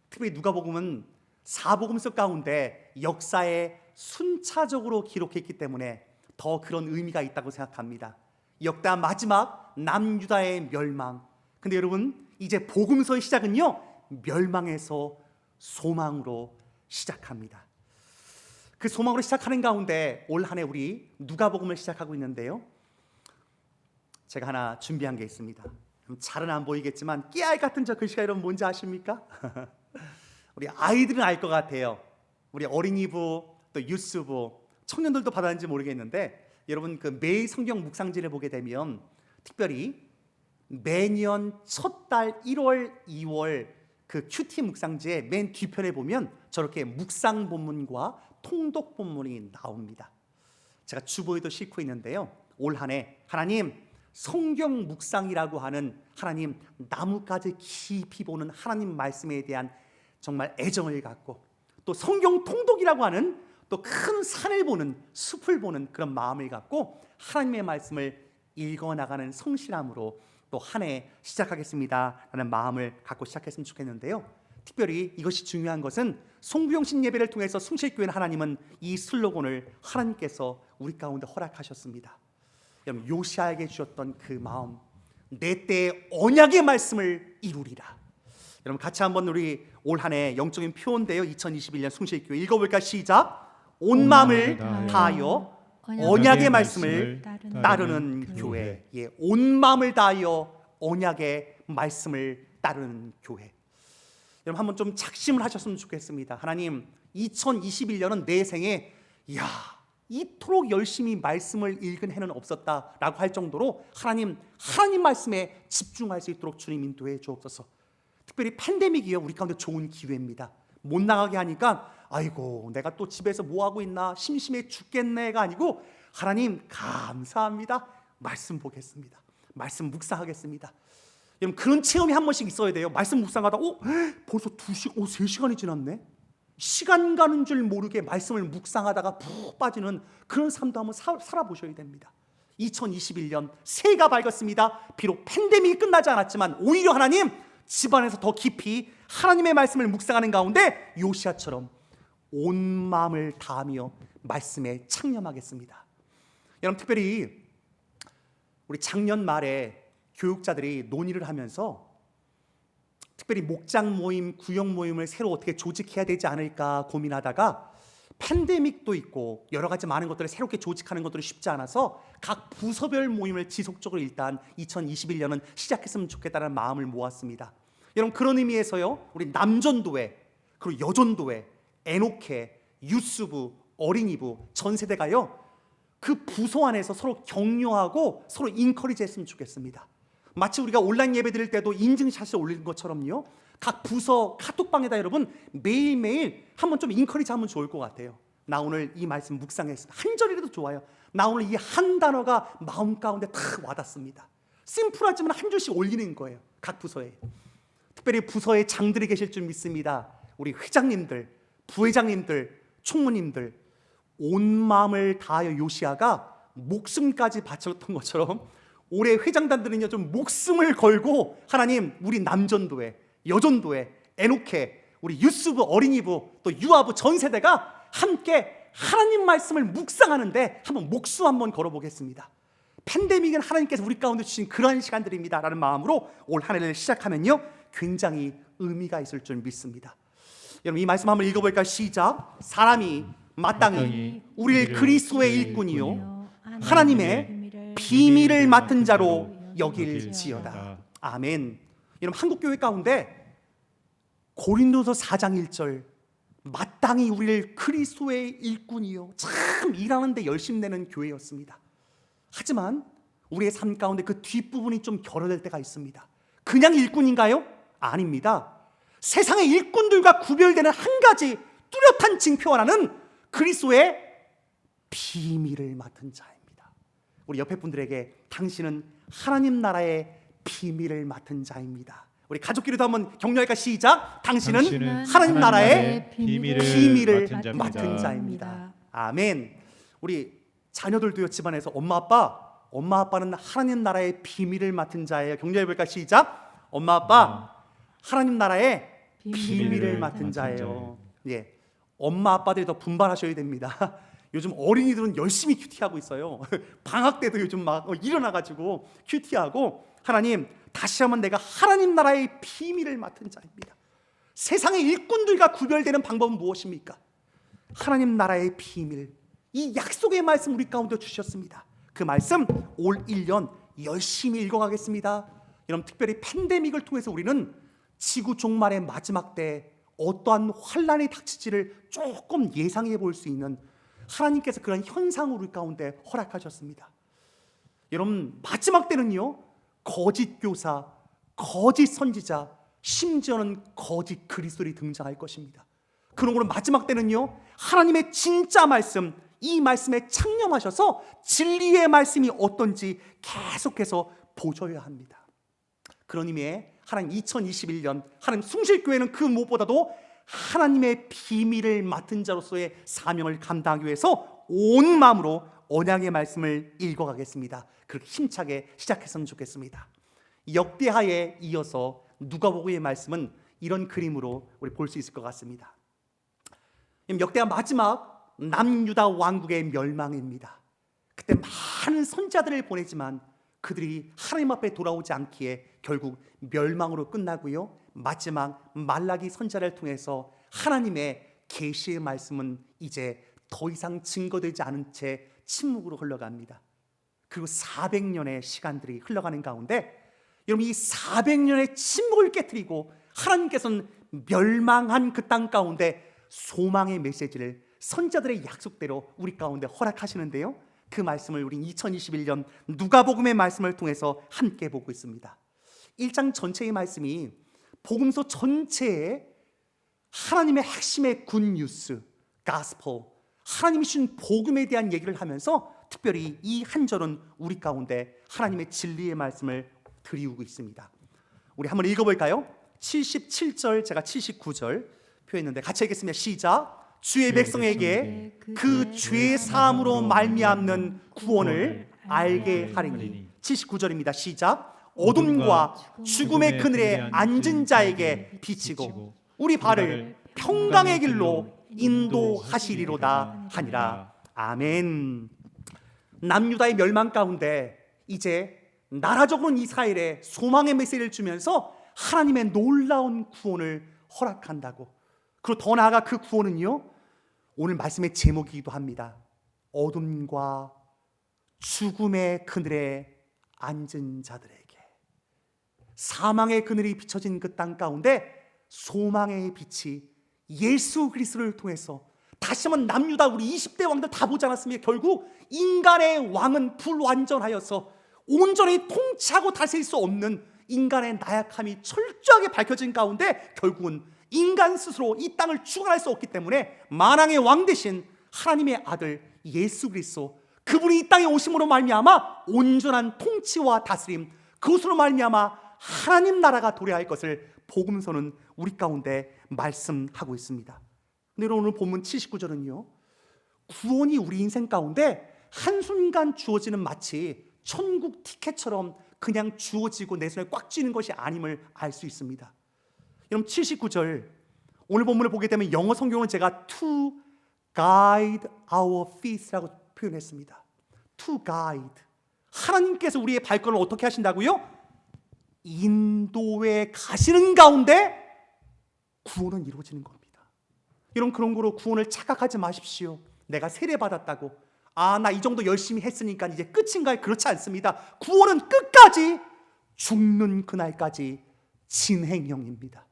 특히 누가복음은 사복음서 가운데 역사에 순차적으로 기록했기 때문에 더 그런 의미가 있다고 생각합니다. 역대 마지막 남유다의 멸망. 근데 여러분, 이제 복음서의 시작은요, 멸망에서 소망으로 시작합니다. 그 소망으로 시작하는 가운데 올 한 해 우리 누가복음을 시작하고 있는데요, 제가 하나 준비한 게 있습니다. 잘은 안 보이겠지만 깨알 같은 저 글씨가 여러분 뭔지 아십니까? 우리 아이들은 알 것 같아요. 우리 어린이부 또 유스부 청년들도 받았는지 모르겠는데 여러분 그 매일 성경 묵상지를 보게 되면 특별히 매년 첫 달 1월, 2월 그 큐티 묵상지의 맨 뒤편에 보면 저렇게 묵상 본문과 통독 본문이 나옵니다. 제가 주보에도 싣고 있는데요. 올 한 해 하나님 성경 묵상이라고 하는 하나님 나뭇가지 깊이 보는 하나님 말씀에 대한 정말 애정을 갖고 또 성경 통독이라고 하는 또 큰 산을 보는 숲을 보는 그런 마음을 갖고 하나님의 말씀을 읽어나가는 성실함으로 또 한 해 시작하겠습니다 라는 마음을 갖고 시작했으면 좋겠는데요. 특별히 이것이 중요한 것은 송구영신 예배를 통해서 숭실교회는 하나님은 이 슬로건을 하나님께서 우리 가운데 허락하셨습니다. 여러분 요시아에게 주셨던 그 마음, 내 때의 언약의 말씀을 이루리라. 여러분 같이 한번 우리 올 한 해 영적인 표인데요. 2021년 숭실교회 읽어볼까? 시작. 온 마음을 다하여 언약의 말씀을 따르는 교회. 예, 온 마음을 다하여 언약의 말씀을 따르는 교회. 여러분 한번 좀 작심을 하셨으면 좋겠습니다. 하나님 2021년은 내 생에 이토록 열심히 말씀을 읽은 해는 없었다라고 할 정도로 하나님 말씀에 집중할 수 있도록 주님 인도해 주옵소서. 특별히 팬데믹이요 우리 가운데 좋은 기회입니다. 못 나가게 하니까 아이고 내가 또 집에서 뭐 하고 있나 심심해 죽겠네가 아니고 하나님 감사합니다. 말씀 보겠습니다. 말씀 묵상하겠습니다. 여러분 그런 체험이 한 번씩 있어야 돼요. 말씀 묵상하다 벌써 3시간이 지났네. 시간 가는 줄 모르게 말씀을 묵상하다가 푹 빠지는 그런 삶도 한번 살아보셔야 됩니다. 2021년 새해가 밝았습니다. 비록 팬데믹이 끝나지 않았지만 오히려 하나님 집안에서 더 깊이 하나님의 말씀을 묵상하는 가운데 요시아처럼 온 마음을 다하며 말씀에 창념하겠습니다. 여러분 특별히 우리 작년 말에 교육자들이 논의를 하면서 특별히 목장 모임, 구역 모임을 새로 어떻게 조직해야 되지 않을까 고민하다가 팬데믹도 있고 여러 가지 많은 것들을 새롭게 조직하는 것들이 쉽지 않아서 각 부서별 모임을 지속적으로 일단 2021년은 시작했으면 좋겠다는 마음을 모았습니다. 여러분 그런 의미에서요 우리 남전도회 그리고 여전도회, 애녹회, 유스부, 어린이부 전 세대가요 그 부서 안에서 서로 격려하고 서로 인커리지 했으면 좋겠습니다. 마치 우리가 온라인 예배 드릴 때도 인증샷을 올리는 것처럼요 각 부서 카톡방에다 여러분 매일매일 한번 좀 인커리지 하면 좋을 것 같아요. 나 오늘 이 말씀 묵상했습니다. 한 절이라도 좋아요. 나 오늘 이 한 단어가 마음 가운데 탁 와닿습니다. 심플하지만 한 줄씩 올리는 거예요. 각 부서에. 특별히 부서에 장들이 계실 줄 믿습니다. 우리 회장님들, 부회장님들, 총무님들 온 마음을 다하여 요시아가 목숨까지 바쳤던 것처럼 올해 회장단들은요 좀 목숨을 걸고 하나님 우리 남전도회, 여전도회, 애녹회, 우리 유스부, 어린이부, 또 유아부 전 세대가 함께 하나님 말씀을 묵상하는데 한번 목숨 한번 걸어보겠습니다. 팬데믹은 하나님께서 우리 가운데 주신 그러한 시간들입니다 라는 마음으로 올 한 해를 시작하면요 굉장히 의미가 있을 줄 믿습니다. 여러분 이 말씀 한번 읽어볼까요? 시작. 사람이 마땅히 우리를 그리스도의 일꾼이요 하나님의 비밀을 맡은 자로 여길지어다. 아멘. 여러분 한국교회 가운데 고린도서 4장 1절 마땅히 우리를 그리스도의 일꾼이요 참 일하는데 열심 내는 교회였습니다. 하지만 우리의 삶 가운데 그 뒷부분이 좀 결여될 때가 있습니다. 그냥 일꾼인가요? 아닙니다. 세상의 일꾼들과 구별되는 한 가지 뚜렷한 징표 하나는 그리스도의 비밀을 맡은 자입니다. 우리 옆에 분들에게 당신은 하나님 나라의 비밀을 맡은 자입니다. 우리 가족끼리도 한번 격려할까? 시작. 당신은 하나님 나라의 비밀을 맡은 자입니다. 아멘. 우리 자녀들도요 집안에서 엄마 아빠는 하나님 나라의 비밀을 맡은 자예요. 격려해볼까? 시작. 엄마 아빠 하나님 나라의 비밀을 맡은 자예요. 예, 엄마 아빠들이 더 분발하셔야 됩니다. 요즘 어린이들은 열심히 큐티하고 있어요. 방학 때도 요즘 막 일어나가지고 큐티하고 하나님 다시 한번 내가 하나님 나라의 비밀을 맡은 자입니다. 세상의 일꾼들과 구별되는 방법은 무엇입니까? 하나님 나라의 비밀, 이 약속의 말씀 우리 가운데 주셨습니다. 그 말씀 올 1년 열심히 읽어가겠습니다. 여러분, 특별히 팬데믹을 통해서 우리는 지구 종말의 마지막 때 어떠한 환란이 닥칠지를 조금 예상해 볼 수 있는 하나님께서 그런 현상을 우리 가운데 허락하셨습니다. 여러분, 마지막 때는요, 거짓 교사, 거짓 선지자, 심지어는 거짓 그리스도들이 등장할 것입니다. 그러므로 마지막 때는요, 하나님의 진짜 말씀, 이 말씀에 창념하셔서 진리의 말씀이 어떤지 계속해서 보셔야 합니다. 그런 의미에 하나님 2021년 하나님 숭실교회는 그 무엇보다도 하나님의 비밀을 맡은 자로서의 사명을 감당하기 위해서 온 마음으로 언약의 말씀을 읽어가겠습니다. 그렇게 힘차게 시작했으면 좋겠습니다. 역대하에 이어서 누가복음의 말씀은 이런 그림으로 우리 볼 수 있을 것 같습니다. 역대하 마지막 남유다 왕국의 멸망입니다. 그때 많은 선자들을 보내지만 그들이 하나님 앞에 돌아오지 않기에 결국 멸망으로 끝나고요, 마지막 말라기 선자를 통해서 하나님의 계시의 말씀은 이제 더 이상 증거되지 않은 채 침묵으로 흘러갑니다. 그리고 400년의 시간들이 흘러가는 가운데 여러분, 이 400년의 침묵을 깨트리고 하나님께서는 멸망한 그 땅 가운데 소망의 메시지를 선자들의 약속대로 우리 가운데 허락하시는데요, 그 말씀을 우리 2021년 누가복음의 말씀을 통해서 함께 보고 있습니다. 1장 전체의 말씀이 복음서 전체에 하나님의 핵심의 굿뉴스, 가스펠, 하나님이 주신 복음에 대한 얘기를 하면서 특별히 이 한 절은 우리 가운데 하나님의 진리의 말씀을 드리우고 있습니다. 우리 한번 읽어볼까요? 77절, 제가 79절 표했는데 같이 읽겠습니다. 시작. 주의 백성에게 그 죄 사함으로 말미암는 구원을 알게 하리니. 79절입니다. 시작. 어둠과 죽음의 그늘에 앉은 자에게 비치고 우리 발을 평강의 길로 인도하시리로다 하니라. 아멘. 남유다의 멸망 가운데 이제 나라적으로는 이스라엘에 소망의 메시지를 주면서 하나님의 놀라운 구원을 허락한다고. 그리고 더 나아가 그 구원은요, 오늘 말씀의 제목이기도 합니다. 어둠과 죽음의 그늘에 앉은 자들에게. 사망의 그늘이 비춰진 그 땅 가운데 소망의 빛이 예수 그리스도를 통해서 다시 한번 남유다 우리 20대 왕들 다 보지 않았습니까? 결국 인간의 왕은 불완전하여서 온전히 통치하고 다스릴 수 없는 인간의 나약함이 철저하게 밝혀진 가운데 결국은 인간 스스로 이 땅을 주관할 수 없기 때문에 만왕의 왕 대신 하나님의 아들 예수 그리스도, 그분이 이 땅에 오심으로 말미암아 온전한 통치와 다스림, 그것으로 말미암아 하나님 나라가 도래할 것을 복음서는 우리 가운데 말씀하고 있습니다. 근데 오늘 본문 79절은요, 구원이 우리 인생 가운데 한순간 주어지는 마치 천국 티켓처럼 그냥 주어지고 내 손에 꽉 쥐는 것이 아님을 알 수 있습니다. 여러분, 79절 오늘 본문을 보게 되면 영어 성경은 제가 to guide our feet라고 표현했습니다. to guide, 하나님께서 우리의 발걸음을 어떻게 하신다고요? 인도에 가시는 가운데 구원은 이루어지는 겁니다. 여러분, 그런 거로 구원을 착각하지 마십시오. 내가 세례 받았다고, 나 이 정도 열심히 했으니까 이제 끝인가요? 그렇지 않습니다. 구원은 끝까지, 죽는 그날까지 진행형입니다.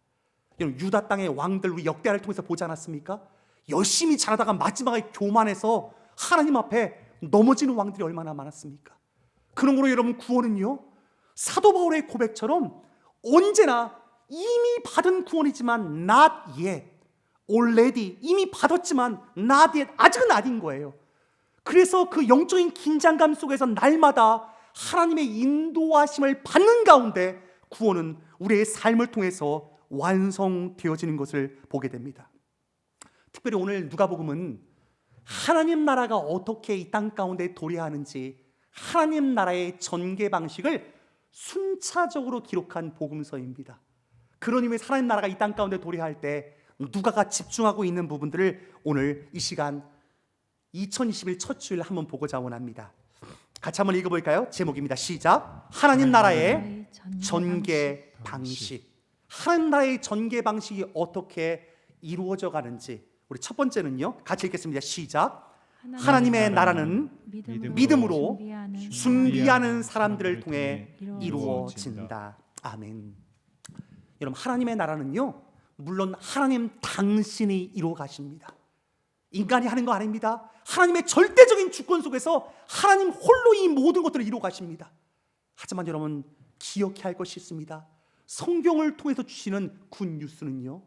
여러분, 유다 땅의 왕들 우리 역대하를 통해서 보지 않았습니까? 열심히 잘하다가 마지막에 교만해서 하나님 앞에 넘어지는 왕들이 얼마나 많았습니까? 그런 거로 여러분, 구원은요, 사도 바울의 고백처럼 언제나 이미 받은 구원이지만 not yet, already, 이미 받았지만 not yet, 아직은 아닌 거예요. 그래서 그 영적인 긴장감 속에서 날마다 하나님의 인도하심을 받는 가운데 구원은 우리의 삶을 통해서 완성되어지는 것을 보게 됩니다. 특별히 오늘 누가복음은 하나님 나라가 어떻게 이 땅 가운데 도래하는지 하나님 나라의 전개 방식을 순차적으로 기록한 복음서입니다. 그런 의미에서 하나님 나라가 이 땅 가운데 도래할 때 누가가 집중하고 있는 부분들을 오늘 이 시간 2021 첫 주일 한번 보고자 원합니다. 같이 한번 읽어볼까요? 제목입니다. 시작. 하나님 나라의 전개 방식. 하나님 나라의 전개 방식이 어떻게 이루어져 가는지 우리 첫 번째는요, 같이 읽겠습니다. 시작. 하나님의 나라는 믿음으로 준비하는 사람들을 사람들을 통해 이루어진다. 아멘. 여러분, 하나님의 나라는요, 물론 하나님 당신이 이루어 가십니다. 인간이 하는 거 아닙니다. 하나님의 절대적인 주권 속에서 하나님 홀로 이 모든 것들을 이루어 가십니다. 하지만 여러분, 기억해야 할 것이 있습니다. 성경을 통해서 주시는 굿뉴스는요,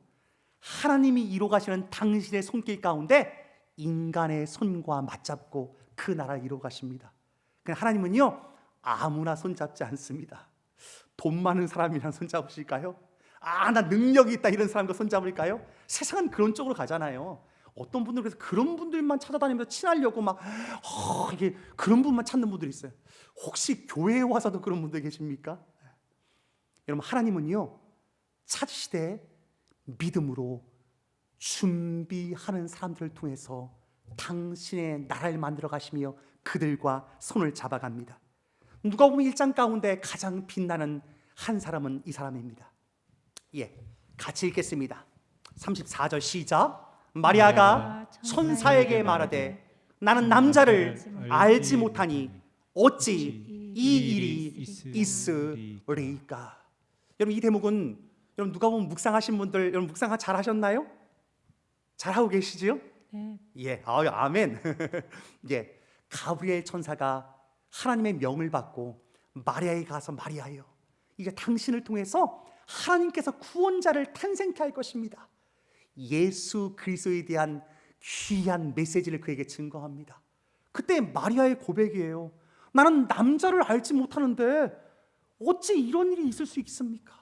하나님이 이루어 가시는 당신의 손길 가운데 인간의 손과 맞잡고 그 나라를 이루어 가십니다. 그냥 하나님은요, 아무나 손잡지 않습니다. 돈 많은 사람이랑 손잡으실까요? 나 능력이 있다 이런 사람과 손잡을까요? 세상은 그런 쪽으로 가잖아요. 어떤 분들은 그래서 그런 분들만 찾아다니면서 친하려고 막 이게 그런 분만 찾는 분들이 있어요. 혹시 교회에 와서도 그런 분들 계십니까? 여러분, 하나님은요, 찾으시되 믿음으로 준비하는 사람들을 통해서 당신의 나라를 만들어 가시며 그들과 손을 잡아갑니다. 누가복음 1장 가운데 가장 빛나는 한 사람은 이 사람입니다. 같이 읽겠습니다. 34절 시작. 마리아가 천사에게 말하되 나는 남자를 알지 못하니 어찌 이 일이 있으리까. 여러분, 이 대목은 여러분 누가 보면 묵상하신 분들, 여러분 묵상 잘 하셨나요? 잘하고 계시지요? 네. 아멘. 가브리엘 천사가 하나님의 명을 받고 마리아에 가서 마리아여, 이제 당신을 통해서 하나님께서 구원자를 탄생케 할 것입니다. 예수 그리스도에 대한 귀한 메시지를 그에게 증거합니다. 그때 마리아의 고백이에요. 나는 남자를 알지 못하는데 어찌 이런 일이 있을 수 있습니까?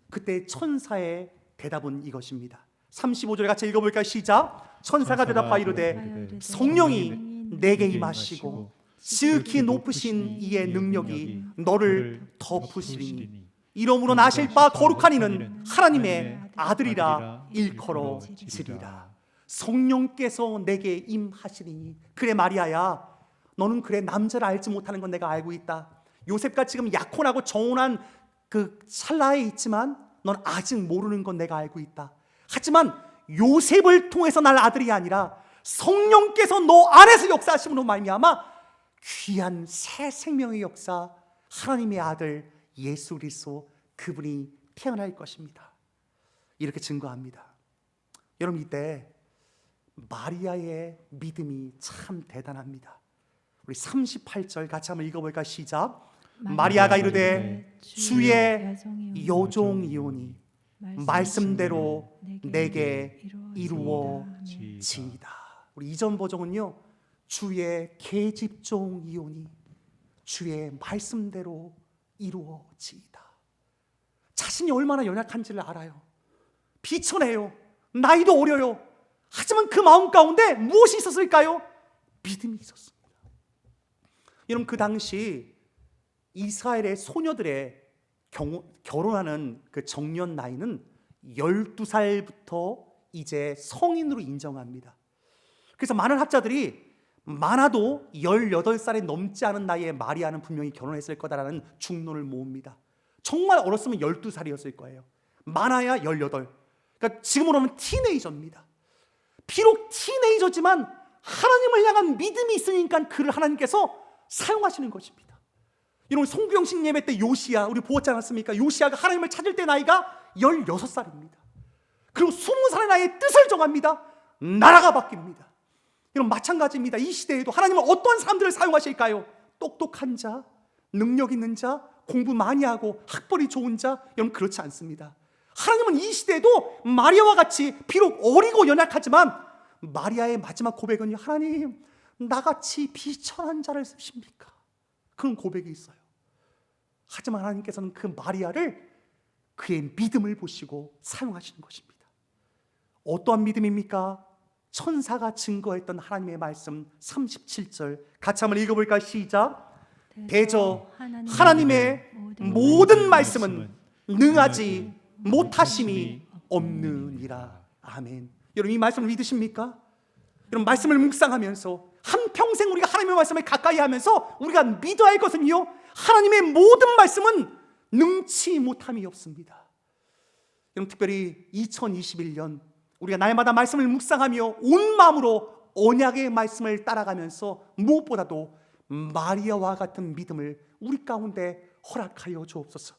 그때 천사의 대답은 이것입니다. 35절에 같이 읽어볼까요? 시작. 천사가 대답하여 이르되 성령이 내게 임하시고 지극히 높으신 이의 능력이 너를 덮으시리니 이러므로 나실 바 거룩한 이는 하나님의 아들이라 일컬어지리라. 성령께서 내게 임하시리니, 그래 마리아야, 너는 그래 남자를 알지 못하는 건 내가 알고 있다. 요셉과 지금 약혼하고 정혼한 그 찰나에 있지만 넌 아직 모르는 건 내가 알고 있다. 하지만 요셉을 통해서 날 아들이 아니라 성령께서 너 안에서 역사하심으로 말미암아 귀한 새 생명의 역사, 하나님의 아들 예수 그리스도, 그분이 태어날 것입니다. 이렇게 증거합니다. 여러분, 이때 마리아의 믿음이 참 대단합니다. 우리 38절 같이 한번 읽어볼까요? 시작. 마리아가 이르되 주의 여종이오니 말씀대로 내게 이루어지이다. 우리 이전 버전은요, 주의 계집종이오니 주의 말씀대로 이루어지이다. 자신이 얼마나 연약한지를 알아요. 비천해요. 나이도 어려요. 하지만 그 마음 가운데 무엇이 있었을까요? 믿음이 있었습니다. 여러분, 그 당시 이스라엘의 소녀들의 결혼하는 그 정년 나이는 12살부터 이제 성인으로 인정합니다. 그래서 많은 학자들이 많아도 18살이 넘지 않은 나이에 마리아는 분명히 결혼했을 거다라는 중론을 모읍니다. 정말 어렸으면 12살이었을 거예요. 많아야 18. 그러니까 지금으로 하면 티네이저입니다. 비록 티네이저지만 하나님을 향한 믿음이 있으니까 그를 하나님께서 사용하시는 것입니다. 여러분, 송구영신 예배 때 요시야, 우리 보았지 않았습니까? 요시야가 하나님을 찾을 때 나이가 16살입니다. 그리고 20살의 나이에 뜻을 정합니다. 나라가 바뀝니다. 여러분, 마찬가지입니다. 이 시대에도 하나님은 어떤 사람들을 사용하실까요? 똑똑한 자, 능력 있는 자, 공부 많이 하고 학벌이 좋은 자. 여러분, 그렇지 않습니다. 하나님은 이 시대에도 마리아와 같이 비록 어리고 연약하지만 마리아의 마지막 고백은 하나님, 나같이 비천한 자를 쓰십니까? 그런 고백이 있어요. 하지만 하나님께서는 그 마리아를 그의 믿음을 보시고 사용하시는 것입니다. 어떠한 믿음입니까? 천사가 증거했던 하나님의 말씀 37절 같이 한번 읽어볼까요? 시작. 대저 하나님의 모든 말씀은 능하지 못하심이 없느니라. 아멘. 여러분, 이 말씀을 믿으십니까? 여러분, 말씀을 묵상하면서 한평생 우리가 하나님의 말씀을 가까이 하면서 우리가 믿어야 할 것은요, 하나님의 모든 말씀은 능치 못함이 없습니다. 여러분, 특별히 2021년 우리가 날마다 말씀을 묵상하며 온 마음으로 언약의 말씀을 따라가면서 무엇보다도 마리아와 같은 믿음을 우리 가운데 허락하여 주옵소서.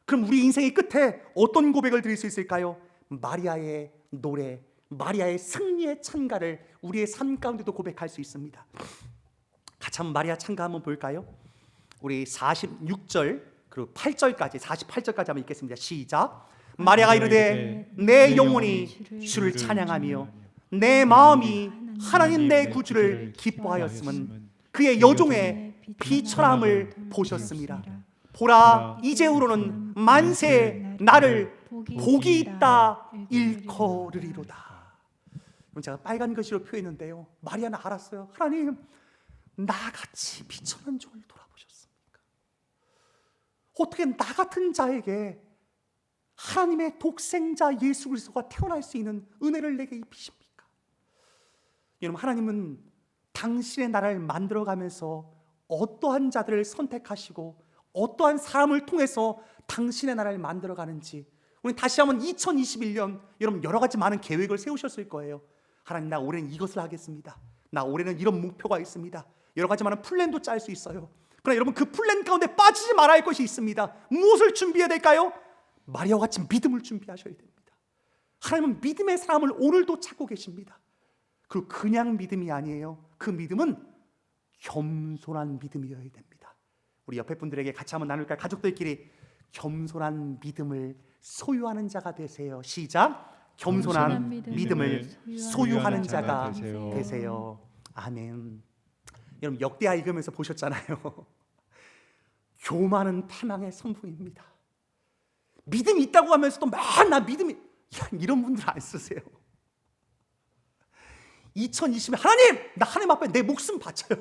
그럼 우리 인생의 끝에 어떤 고백을 드릴 수 있을까요? 마리아의 노래, 마리아의 승리의 찬가를 우리의 삶 가운데도 고백할 수 있습니다. 같이 한번 마리아 찬가 한번 볼까요? 우리 46절 그리고 8절까지 48절까지 한번 읽겠습니다. 시작. 마리아가 이르되 내 영혼이 주를 찬양하며 내 마음이 하나님 내 구주를 기뻐하였음은 그의 여종의 비천함을 보셨습니다. 보라 이제후로는 만세 나를 복이 있다 일컬으리로다. 제가 빨간 글씨로 표했는데요, 마리아는 알았어요. 하나님, 나같이 비천한 종을 돌아보셨습니까? 어떻게 나 같은 자에게 하나님의 독생자 예수 그리스도가 태어날 수 있는 은혜를 내게 입히십니까? 여러분, 하나님은 당신의 나라를 만들어가면서 어떠한 자들을 선택하시고 어떠한 사람을 통해서 당신의 나라를 만들어가는지, 우리 다시 한번 2021년 여러분 여러 가지 많은 계획을 세우셨을 거예요. 하나님, 나 올해는 이것을 하겠습니다. 나 올해는 이런 목표가 있습니다. 여러 가지 많은 플랜도 짤 수 있어요. 그러나 여러분, 그 플랜 가운데 빠지지 말아야 할 것이 있습니다. 무엇을 준비해야 될까요? 마리아와 같이 믿음을 준비하셔야 됩니다. 하나님은 믿음의 사람을 오늘도 찾고 계십니다. 그리고 그냥 믿음이 아니에요. 그 믿음은 겸손한 믿음이어야 됩니다. 우리 옆에 분들에게 같이 한번 나눌까요? 가족들끼리 겸손한 믿음을 소유하는 자가 되세요. 시작. 겸손한 믿음을 소유하는 자가 되세요. 아멘. 여러분, 역대하 읽으면서 보셨잖아요. 교만은 패망의 선봉입니다. 믿음이 있다고 하면서도 나 믿음이, 이런 분들 안 쓰세요. 2020년 하나님, 나 하나님 앞에 내 목숨 바쳐요.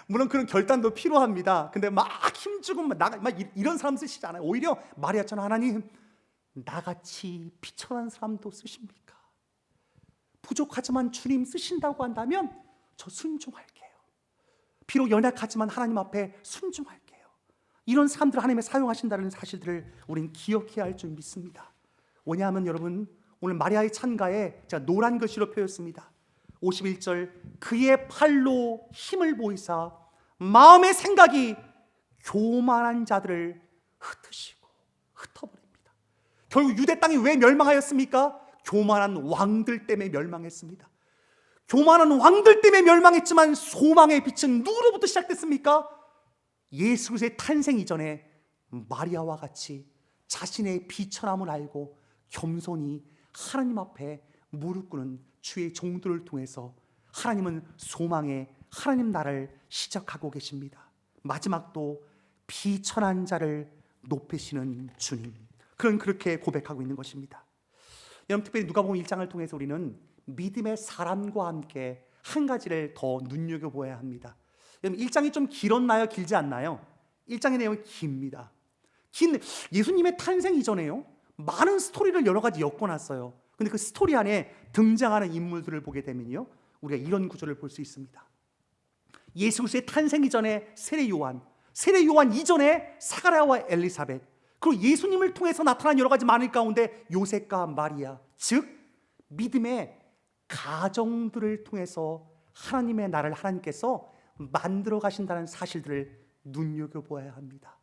물론 그런 결단도 필요합니다. 근데 막 힘주고 막 이런 사람 쓰시지 않아요. 오히려 마리아처럼 하나님, 나같이 비천한 사람도 쓰십니까? 부족하지만 주님 쓰신다고 한다면 저 순종할게요. 비록 연약하지만 하나님 앞에 순종할게요. 이런 사람들을 하나님이 사용하신다는 사실들을 우리는 기억해야 할 줄 믿습니다. 왜냐하면 여러분, 오늘 마리아의 찬가에 제가 노란 글씨로 표했습니다. 51절, 그의 팔로 힘을 보이사 마음의 생각이 교만한 자들을 흩으시고 흩어버립니다. 결국 유대 땅이 왜 멸망하였습니까? 교만한 왕들 때문에 멸망했습니다. 교만한 왕들 때문에 멸망했지만 소망의 빛은 누구로부터 시작됐습니까? 예수 그리스도의 탄생 이전에 마리아와 같이 자신의 비천함을 알고 겸손히 하나님 앞에 무릎 꿇는 주의 종들을 통해서 하나님은 소망의 하나님 나라를 시작하고 계십니다. 마지막도 비천한 자를 높이시는 주님, 그렇게 고백하고 있는 것입니다. 여러분, 특별히 누가복음 1장을 통해서 우리는 믿음의 사람과 함께 한 가지를 더 눈여겨보아야 합니다. 여러분, 1장이 좀 길었나요? 길지 않나요? 1장의 내용이 깁니다. 예수님의 탄생 이전에요, 많은 스토리를 여러 가지 엮어놨어요. 근데 그 스토리 안에 등장하는 인물들을 보게 되면요, 우리가 이런 구조를 볼 수 있습니다. 예수 그리스도의 탄생 이전에 세례 요한 이전에 사가랴와 엘리사벳, 그리고 예수님을 통해서 나타난 여러 가지 많은 가운데 요셉과 마리아, 즉 믿음의 가정들을 통해서 하나님의 나라를 하나님께서 만들어 가신다는 사실들을 눈여겨보아야 합니다.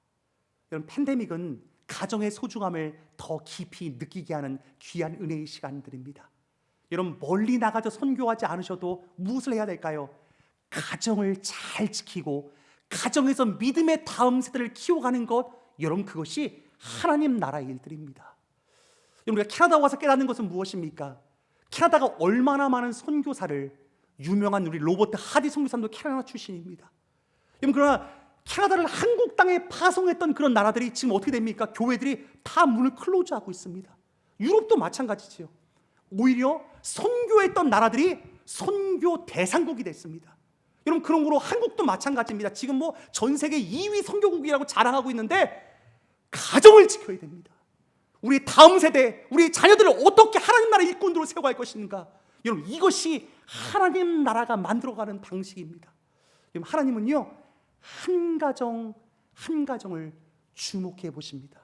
여러분, 팬데믹은 가정의 소중함을 더 깊이 느끼게 하는 귀한 은혜의 시간들입니다. 여러분, 멀리 나가서 선교하지 않으셔도 무엇을 해야 될까요? 가정을 잘 지키고 가정에서 믿음의 다음 세대를 키워가는 것, 여러분, 그것이 하나님 나라의 일들입니다. 여러분, 우리가 캐나다 와서 깨닫는 것은 무엇입니까? 캐나다가 얼마나 많은 선교사를, 유명한 우리 로버트 하디 선교사도 캐나다 출신입니다. 여러분, 그러나 캐나다를 한국 땅에 파송했던 그런 나라들이 지금 어떻게 됩니까? 교회들이 다 문을 클로즈하고 있습니다. 유럽도 마찬가지지요. 오히려 선교했던 나라들이 선교 대상국이 됐습니다. 여러분, 그런 거로 한국도 마찬가지입니다. 지금 뭐 전 세계 2위 선교국이라고 자랑하고 있는데 가정을 지켜야 됩니다. 우리 다음 세대, 우리 자녀들을 어떻게 하나님 나라의 일꾼으로 세워갈 것인가? 여러분, 이것이 하나님 나라가 만들어가는 방식입니다. 여러분, 하나님은요, 한 가정 한 가정을 주목해 보십니다.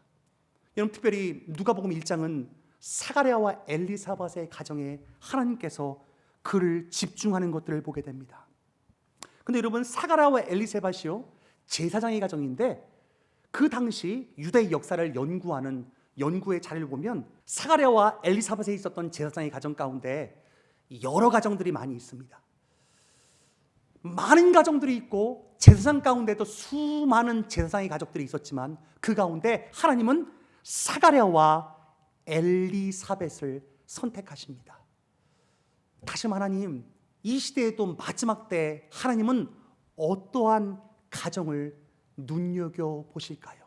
여러분, 특별히 누가복음 1장은 사가랴와 엘리사벳의 가정에 하나님께서 그를 집중하는 것들을 보게 됩니다. 근데 여러분, 사가랴와 엘리사벳이요, 제사장의 가정인데 그 당시 유대의 역사를 연구하는 연구의 자료를 보면 사가랴와 엘리사벳에 있었던 제사장의 가정 가운데 여러 가정들이 많이 있습니다. 많은 가정들이 있고 제사장 가운데도 수많은 제사장의 가족들이 있었지만 그 가운데 하나님은 사가랴와 엘리사벳을 선택하십니다. 다시 하나님, 이 시대에도 마지막 때 하나님은 어떠한 가정을 눈여겨보실까요?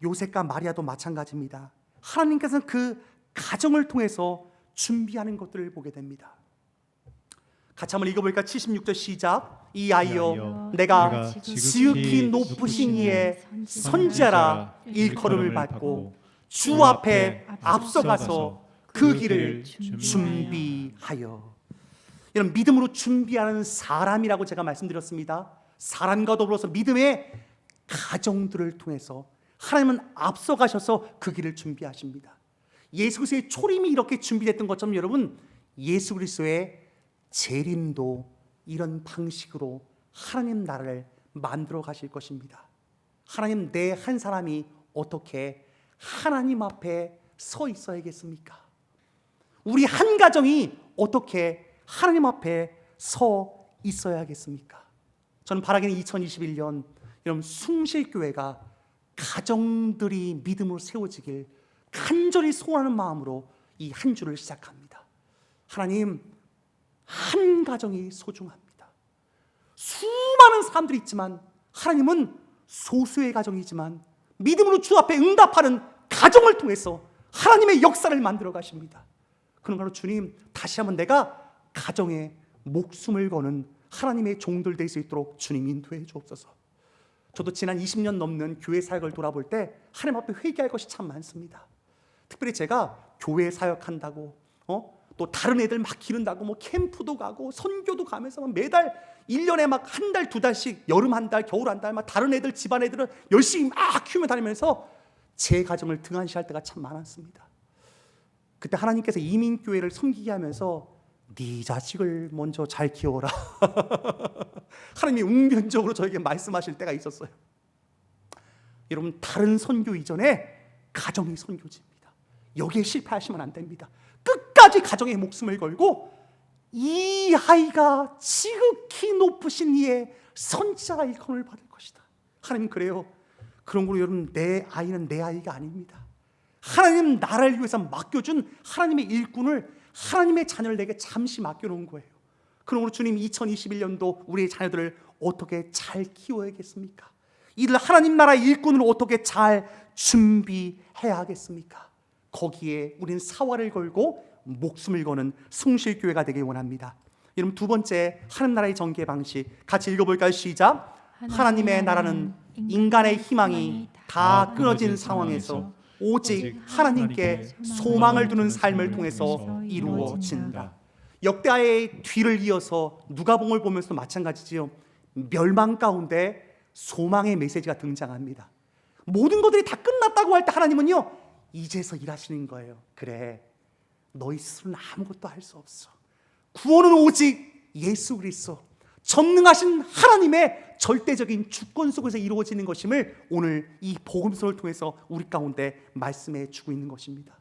요셉과 마리아도 마찬가지입니다. 하나님께서는 그 가정을 통해서 준비하는 것들을 보게 됩니다. 같이 한번 읽어볼까? 76절 시작. 이 아이여, 내가 지극히 높으신 이의 선지자라 일컬음을 받고 주 앞에 앞서가서 그 길을 준비하여. 이런 믿음으로 준비하는 사람이라고 제가 말씀드렸습니다. 사람과 더불어서 믿음의 가정들을 통해서 하나님은 앞서가셔서 그 길을 준비하십니다. 예수 그리스도의 초림이 이렇게 준비됐던 것처럼 여러분, 예수 그리스도의 재림도 이런 방식으로 하나님 나라를 만들어 가실 것입니다. 하나님, 내 한 사람이 어떻게 하나님 앞에 서 있어야겠습니까? 우리 한 가정이 어떻게 하나님 앞에 서 있어야겠습니까? 저는 바라기는 2021년 여러분, 숭실교회가 가정들이 믿음으로 세워지길 간절히 소원하는 마음으로 이 한 주를 시작합니다. 하나님, 한 가정이 소중합니다. 수많은 사람들이 있지만 하나님은 소수의 가정이지만 믿음으로 주 앞에 응답하는 가정을 통해서 하나님의 역사를 만들어 가십니다. 그러므로 주님, 다시 한번 내가 가정에 목숨을 거는 하나님의 종들 될 수 있도록 주님 인도해 주옵소서. 저도 지난 20년 넘는 교회 사역을 돌아볼 때 하나님 앞에 회개할 것이 참 많습니다. 특별히 제가 교회 사역한다고 또 다른 애들 막 기른다고 뭐 캠프도 가고 선교도 가면서 막 매달 1년에 막 한 달, 두 달씩 여름 한 달, 겨울 한 달 막 다른 애들, 집안 애들은 열심히 막 키우며 다니면서 제 가정을 등한시할 때가 참 많았습니다. 그때 하나님께서 이민교회를 섬기게 하면서 네 자식을 먼저 잘 키워라 하나님이 웅변적으로 저에게 말씀하실 때가 있었어요. 여러분, 다른 선교 이전에 가정이 선교지입니다. 여기에 실패하시면 안 됩니다. 끝까지 가정에 목숨을 걸고 이 아이가 지극히 높으신 이의 선지자가 일컬음을 받을 것이다. 하나님, 그래요. 그런 거로 여러분, 내 아이는 내 아이가 아닙니다. 하나님 나라를 위해서 맡겨준 하나님의 일꾼을, 하나님의 자녀를 내게 잠시 맡겨놓은 거예요. 그러므로 주님, 2021년도 우리의 자녀들을 어떻게 잘 키워야겠습니까? 이들 하나님 나라의 일꾼을 어떻게 잘 준비해야 하겠습니까? 거기에 우리는 사활을 걸고 목숨을 거는 숭실교회가 되길 원합니다. 여러분, 두 번째 하나님 나라의 전개 방식 같이 읽어볼까요? 시작. 하나님의 나라는 인간의 희망이 다 끊어진 상황에서 오직 하나님께 소망을 두는 삶을 통해서 이루어진다. 역대하의 뒤를 이어서 누가복음을 보면서도 마찬가지지요. 멸망 가운데 소망의 메시지가 등장합니다. 모든 것들이 다 끝났다고 할 때 하나님은요, 이제서 일하시는 거예요. 그래, 너희 스스로는 아무것도 할 수 없어. 구원은 오직 예수 그리스도 전능하신 하나님의 절대적인 주권 속에서 이루어지는 것임을 오늘 이 복음서를 통해서 우리 가운데 말씀해 주고 있는 것입니다.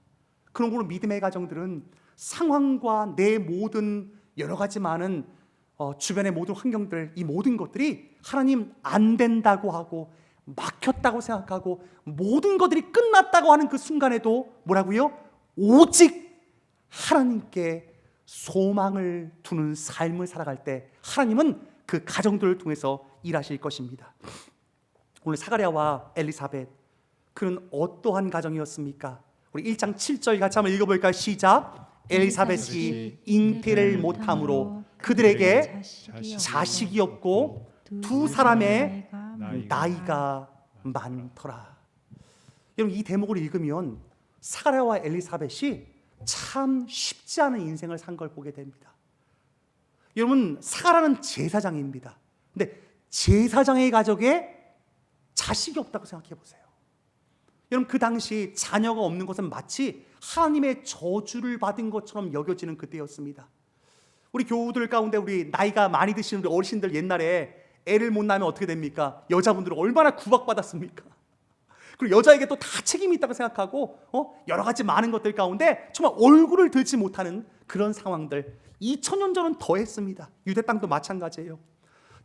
그런 걸로 믿음의 가정들은 상황과 내 모든 여러 가지 많은 주변의 모든 환경들, 이 모든 것들이 하나님 안 된다고 하고 막혔다고 생각하고 모든 것들이 끝났다고 하는 그 순간에도 뭐라고요? 오직 하나님께 소망을 두는 삶을 살아갈 때 하나님은 그 가정들을 통해서 일하실 것입니다. 오늘 사가랴와 엘리사벳, 그는 어떠한 가정이었습니까? 우리 1장 7절 같이 한번 읽어볼까요? 시작. 엘리사벳이 잉태를 못함으로 그들에게 자식이 없고 두 사람의 나이가 많더라. 여러분, 이 대목을 읽으면 사가랴와 엘리사벳이 참 쉽지 않은 인생을 산 걸 보게 됩니다. 여러분, 사가랴는 제사장입니다. 근데 제사장의 가족에 자식이 없다고 생각해 보세요. 여러분, 그 당시 자녀가 없는 것은 마치 하나님의 저주를 받은 것처럼 여겨지는 그때였습니다. 우리 교우들 가운데 우리 나이가 많이 드시는 우리 어르신들 옛날에 애를 못 낳으면 어떻게 됩니까? 여자분들은 얼마나 구박받았습니까? 그리고 여자에게 또 다 책임이 있다고 생각하고 여러 가지 많은 것들 가운데 정말 얼굴을 들지 못하는 그런 상황들 2000년 전은 더했습니다. 유대 땅도 마찬가지예요.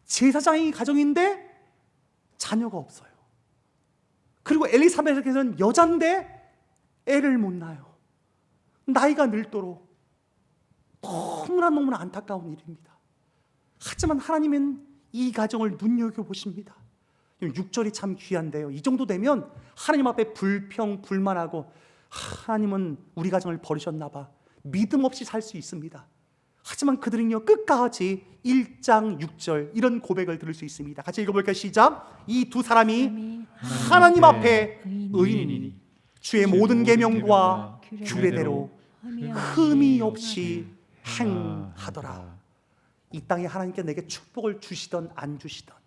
제사장이 가정인데 자녀가 없어요. 그리고 엘리사벳에게는 여잔데 애를 못 낳아요. 나이가 늙도록 너무나 안타까운 일입니다. 하지만 하나님은 이 가정을 눈여겨보십니다. 6절이 참 귀한데요. 이 정도 되면 하나님 앞에 불평, 불만하고 하나님은 우리 가정을 버리셨나 봐. 믿음 없이 살 수 있습니다. 하지만 그들은요 끝까지 1장 6절 이런 고백을 들을 수 있습니다. 같이 읽어볼까요? 시작. 이 두 사람이 하나님 앞에 의인이니 주의 모든 계명과 규례대로 흠이 없이 행하더라. 이 땅에 하나님께 내게 축복을 주시던 안 주시던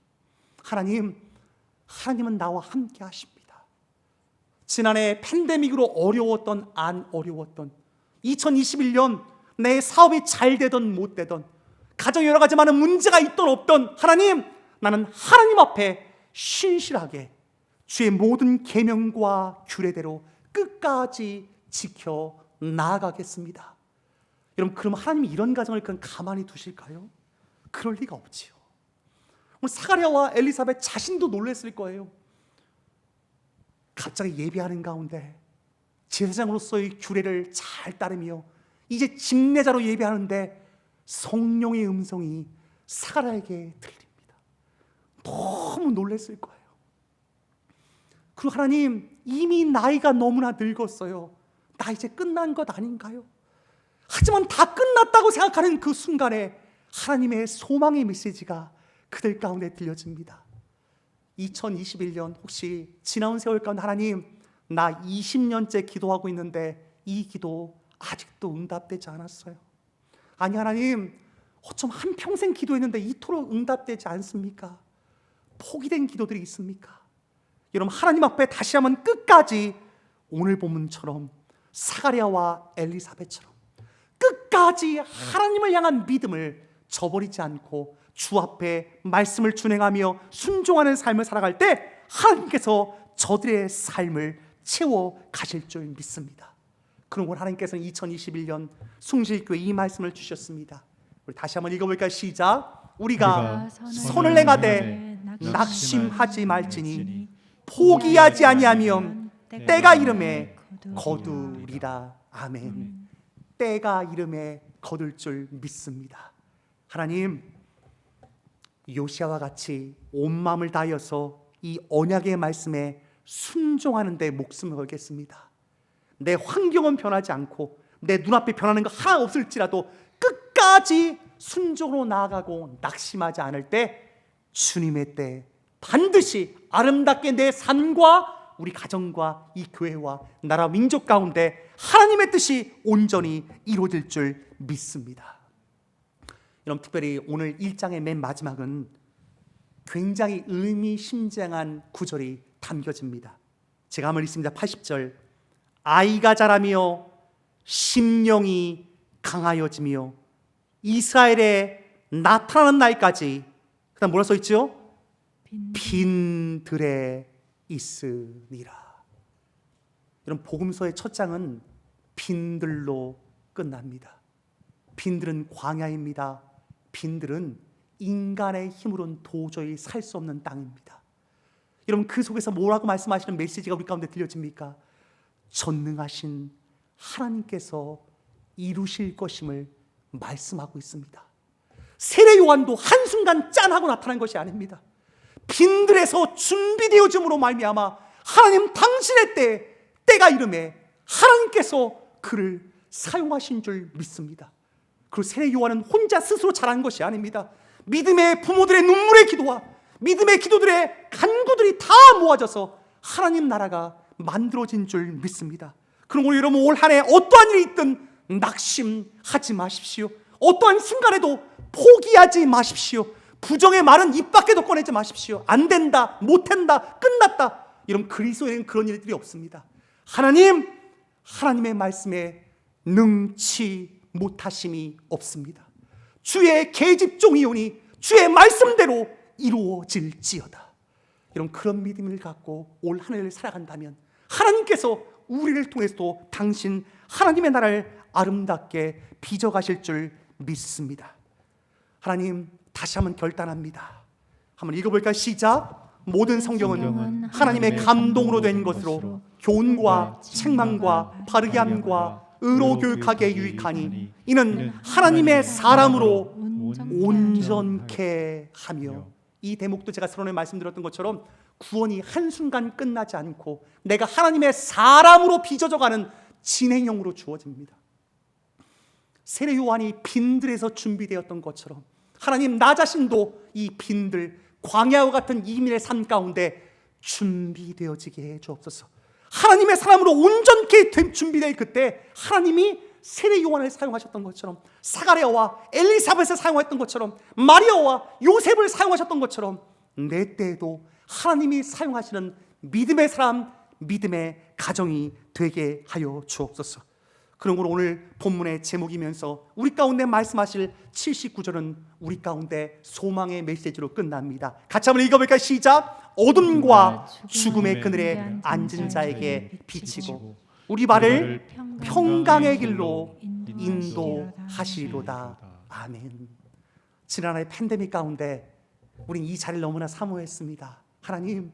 하나님은 나와 함께 하십니다. 지난해 팬데믹으로 어려웠던 안 어려웠던 2021년 내 사업이 잘 되던 못 되던 가정에 여러 가지 많은 문제가 있던 없던 하나님, 나는 하나님 앞에 신실하게 주의 모든 계명과 규례대로 끝까지 지켜 나아가겠습니다. 여러분, 그럼 하나님이 이런 가정을 그냥 가만히 두실까요? 그럴 리가 없지요. 오늘 사가랴와 엘리사벳 자신도 놀랐을 거예요. 갑자기 예배하는 가운데 제사장으로서의 규례를 잘 따르며 이제 집례자로 예배하는데 성령의 음성이 사가랴에게 들립니다. 너무 놀랐을 거예요. 그리고 하나님, 이미 나이가 너무나 늙었어요. 나 이제 끝난 것 아닌가요? 하지만 다 끝났다고 생각하는 그 순간에 하나님의 소망의 메시지가 그들 가운데 들려집니다. 2021년 혹시 지나온 세월 가운데 하나님, 나 20년째 기도하고 있는데 이 기도 아직도 응답되지 않았어요. 아니 하나님, 어쩜 한평생 기도했는데 이토록 응답되지 않습니까? 포기된 기도들이 있습니까? 여러분, 하나님 앞에 다시 한번 끝까지 오늘 본문처럼 사가랴와 엘리사벳처럼 끝까지 하나님을 향한 믿음을 저버리지 않고 주 앞에 말씀을 준행하며 순종하는 삶을 살아갈 때 하나님께서 저들의 삶을 채워 가실 줄 믿습니다. 그럼 오늘 하나님께서는 2021년 숭실교회 이 말씀을 주셨습니다. 우리 다시 한번 읽어볼까요? 시작. 우리가 손을 행하되 낙심하지 말지니 포기하지 아니하면 때가 이름에 거두리라. 아멘. 때가 이름에 거둘 줄 믿습니다. 하나님, 요시아와 같이 온 마음을 다하여서 이 언약의 말씀에 순종하는 데 목숨을 걸겠습니다. 내 환경은 변하지 않고 내 눈앞에 변하는 거 하나 없을지라도 끝까지 순종으로 나아가고 낙심하지 않을 때 주님의 때 반드시 아름답게 내 삶과 우리 가정과 이 교회와 나라 민족 가운데 하나님의 뜻이 온전히 이루어질 줄 믿습니다. 여러분, 특별히 오늘 1장의 맨 마지막은 굉장히 의미심장한 구절이 담겨집니다. 제가 한번 읽습니다. 80절. 아이가 자라며 심령이 강하여지며 이스라엘에 나타나는 날까지, 그 다음 뭐라 써있죠? 빈들에 있으니라. 여러분, 복음서의 첫 장은 빈들로 끝납니다. 빈들은 광야입니다. 빈들은 인간의 힘으로는 도저히 살 수 없는 땅입니다. 여러분, 그 속에서 뭐라고 말씀하시는 메시지가 우리 가운데 들려집니까? 전능하신 하나님께서 이루실 것임을 말씀하고 있습니다. 세례 요한도 한순간 짠하고 나타난 것이 아닙니다. 빈들에서 준비되어짐으로 말미암아 하나님 당신의 때가 이름에 하나님께서 그를 사용하신 줄 믿습니다. 그리고 세례 요한은 혼자 스스로 자란 것이 아닙니다. 믿음의 부모들의 눈물의 기도와 믿음의 기도들의 간구들이 다 모아져서 하나님 나라가 만들어진 줄 믿습니다. 그럼 우리 여러분, 올 한 해 어떠한 일이 있든 낙심하지 마십시오. 어떠한 순간에도 포기하지 마십시오. 부정의 말은 입 밖에도 꺼내지 마십시오. 안 된다, 못한다, 끝났다, 이런 그리스도에는 그런 일들이 없습니다. 하나님의 말씀에 능치 못하심이 없습니다. 주의 계집종이오니 주의 말씀대로 이루어질지어다. 이런 그런 믿음을 갖고 올 한 해를 살아간다면 하나님께서 우리를 통해서도 당신 하나님의 나라를 아름답게 빚어가실 줄 믿습니다. 하나님, 다시 한번 결단합니다. 한번 읽어볼까요? 시작. 모든 성경은 하나님의 감동으로 된 것으로 교훈과 책망과 바르게 함과 의로 교육하기에 유익하니 이는 하나님의 사람으로 온전케 하며. 이 대목도 제가 서론에 말씀드렸던 것처럼 구원이 한순간 끝나지 않고 내가 하나님의 사람으로 빚어져가는 진행형으로 주어집니다. 세례 요한이 빈들에서 준비되었던 것처럼 하나님, 나 자신도 이 빈들, 광야와 같은 이민의 삶 가운데 준비되어지게 해 주옵소서. 하나님의 사람으로 온전케 준비될 그때 하나님이 세례 요한을 사용하셨던 것처럼, 사가랴와 엘리사벳을 사용했던 것처럼, 마리아와 요셉을 사용하셨던 것처럼 내 때에도 하나님이 사용하시는 믿음의 사람, 믿음의 가정이 되게 하여 주옵소서. 그러므로 오늘 본문의 제목이면서 우리 가운데 말씀하실 79절은 우리 가운데 소망의 메시지로 끝납니다. 같이 한번 읽어볼까요? 시작. 어둠과 죽음의 그늘에 앉은 자에게 비치고 우리 발을 평강의 길로 인도하시리로다. 아멘. 지난해 팬데믹 가운데 우린 이 자리를 너무나 사모했습니다. 하나님,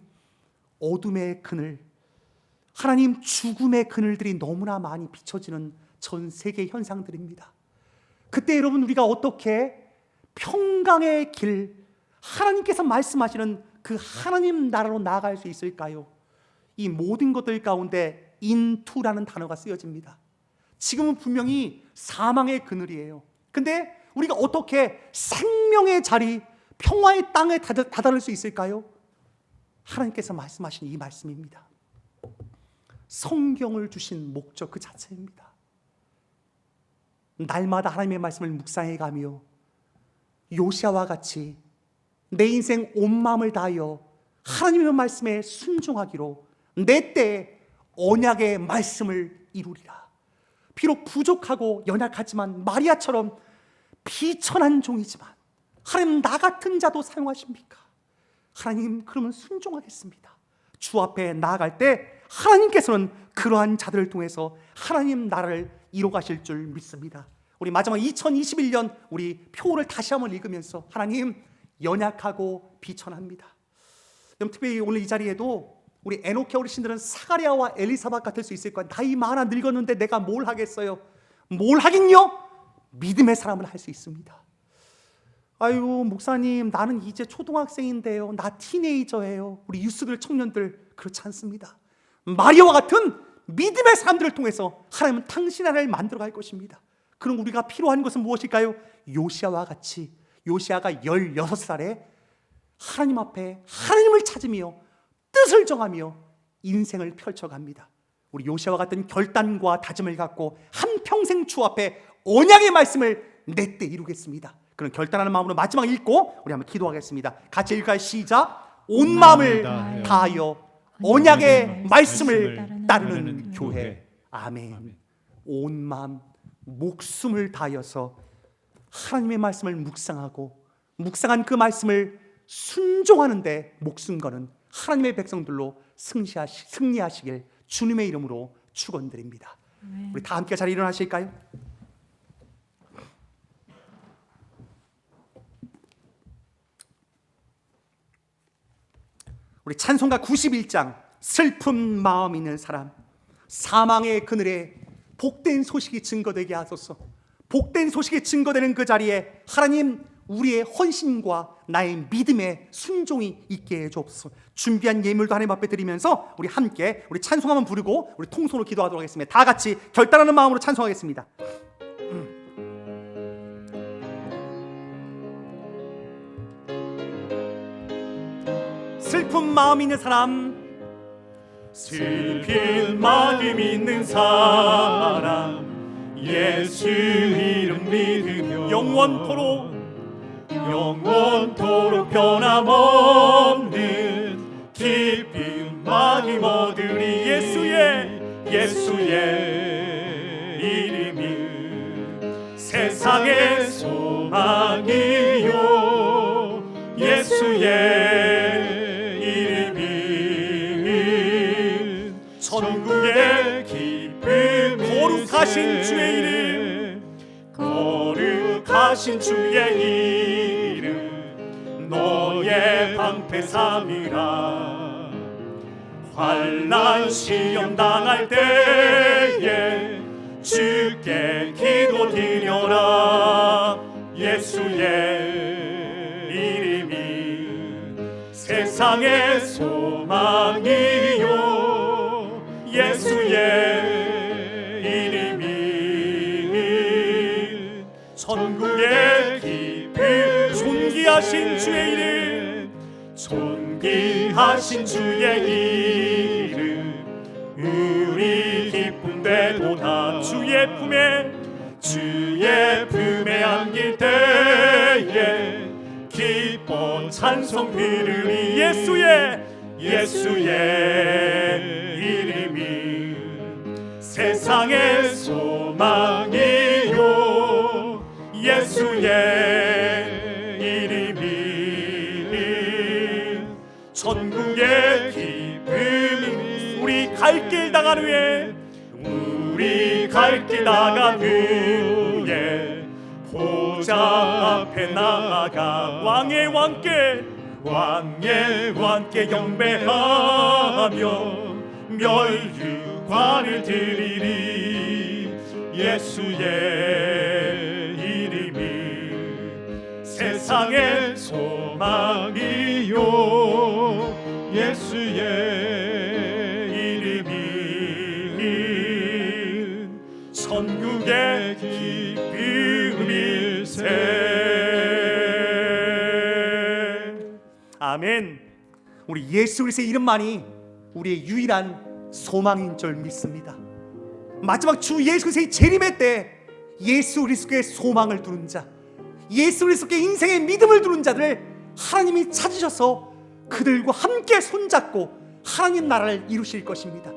어둠의 그늘, 하나님, 죽음의 그늘들이 너무나 많이 비춰지는 전 세계 현상들입니다. 그때 여러분, 우리가 어떻게 평강의 길, 하나님께서 말씀하시는 그 하나님 나라로 나아갈 수 있을까요? 이 모든 것들 가운데 인투라는 단어가 쓰여집니다. 지금은 분명히 사망의 그늘이에요. 근데 우리가 어떻게 생명의 자리, 평화의 땅에 다다를 수 있을까요? 하나님께서 말씀하신 이 말씀입니다. 성경을 주신 목적 그 자체입니다. 날마다 하나님의 말씀을 묵상해가며 요시아와 같이 내 인생 온 마음을 다하여 하나님의 말씀에 순종하기로 내 때에 언약의 말씀을 이루리라. 비록 부족하고 연약하지만 마리아처럼 비천한 종이지만 하나님, 나 같은 자도 사용하십니까? 하나님, 그러면 순종하겠습니다. 주 앞에 나아갈 때 하나님께서는 그러한 자들을 통해서 하나님 나라를 이뤄가실 줄 믿습니다. 우리 마지막 2021년 우리 표를 다시 한번 읽으면서 하나님, 연약하고 비천합니다. 특별히 오늘 이 자리에도 우리 에노키 어르신들은 사가랴와 엘리사벳 같을 수 있을 거예요. 나이 많아 늙었는데 내가 뭘 하겠어요? 뭘 하긴요? 믿음의 사람을 할 수 있습니다. 아유, 목사님, 나는 이제 초등학생인데요, 나 티네이저예요. 우리 유스들, 청년들 그렇지 않습니다. 마리아와 같은 믿음의 사람들을 통해서 하나님은 당신 나라를 만들어 갈 것입니다. 그럼 우리가 필요한 것은 무엇일까요? 요시아와 같이, 요시아가 16살에 하나님 앞에 하나님을 찾으며 뜻을 정하며 인생을 펼쳐갑니다. 우리 요시아와 같은 결단과 다짐을 갖고 한평생 주 앞에 언약의 말씀을 내 때 이루겠습니다. 그런 결단하는 마음으로 마지막 읽고 우리 한번 기도하겠습니다. 같이 읽을까요? 시작. 온 마음을 다하여 언약의 말씀을 따르는 교회. 아멘. 온 마음, 목숨을 다하여서 하나님의 말씀을 묵상하고 묵상한 그 말씀을 순종하는데 목숨 거는 하나님의 백성들로 승리하시길 주님의 이름으로 축원드립니다. 우리 다 함께 자리에 일어나실까요? 우리 찬송가 91장 슬픈 마음 있는 사람, 사망의 그늘에 복된 소식이 증거되게 하소서. 복된 소식이 증거되는 그 자리에 하나님, 우리의 헌신과 나의 믿음의 순종이 있게 해주옵소서. 준비한 예물도 하나님 앞에 드리면서 우리 함께 우리 찬송 한번 부르고 우리 통성으로 기도하도록 하겠습니다. 다 같이 결단하는 마음으로 찬송하겠습니다. 슬픈 마음 있는 사람, 슬픈 마음 있는 사람, 예수 이름 믿으며 영원토록 변함없는 깊은 마음 얻으리. 예수의 이름이 세상의 소망 이름이 천국의 기쁨 거룩하신 주의 이름 거룩하신 주의 이름 너의 방패 삼으라 환난 시험 당할 때에 주께 기도드려라 예수의 이름이 세상의 소망이요 예수의 이름이 천국의 기쁨 존귀하신 주의 이름 존귀하신 주의 이름 우리 기쁨되도다 주의 품에 안길 때에 기뻐 찬송 부르리 예수의 이름이 세상의 소망이요 예수의 이름이 천국의 기쁨이 우리 갈 길 나간 후에 보좌 앞에 나아가 왕의 왕께 경배하며 멸류관을 드리리 예수의 이름이 세상의 소망이요 예수의 이름이 천국의 기쁨일세 아멘. 우리 예수 그리스도의 이름만이 우리의 유일한 소망인 줄 믿습니다. 마지막 주 예수 그리스도의 재림의 때 예수 그리스도의 소망을 두는 자, 예수 그리스도의 인생의 믿음을 두는 자들을 하나님이 찾으셔서 그들과 함께 손잡고 하나님 나라를 이루실 것입니다.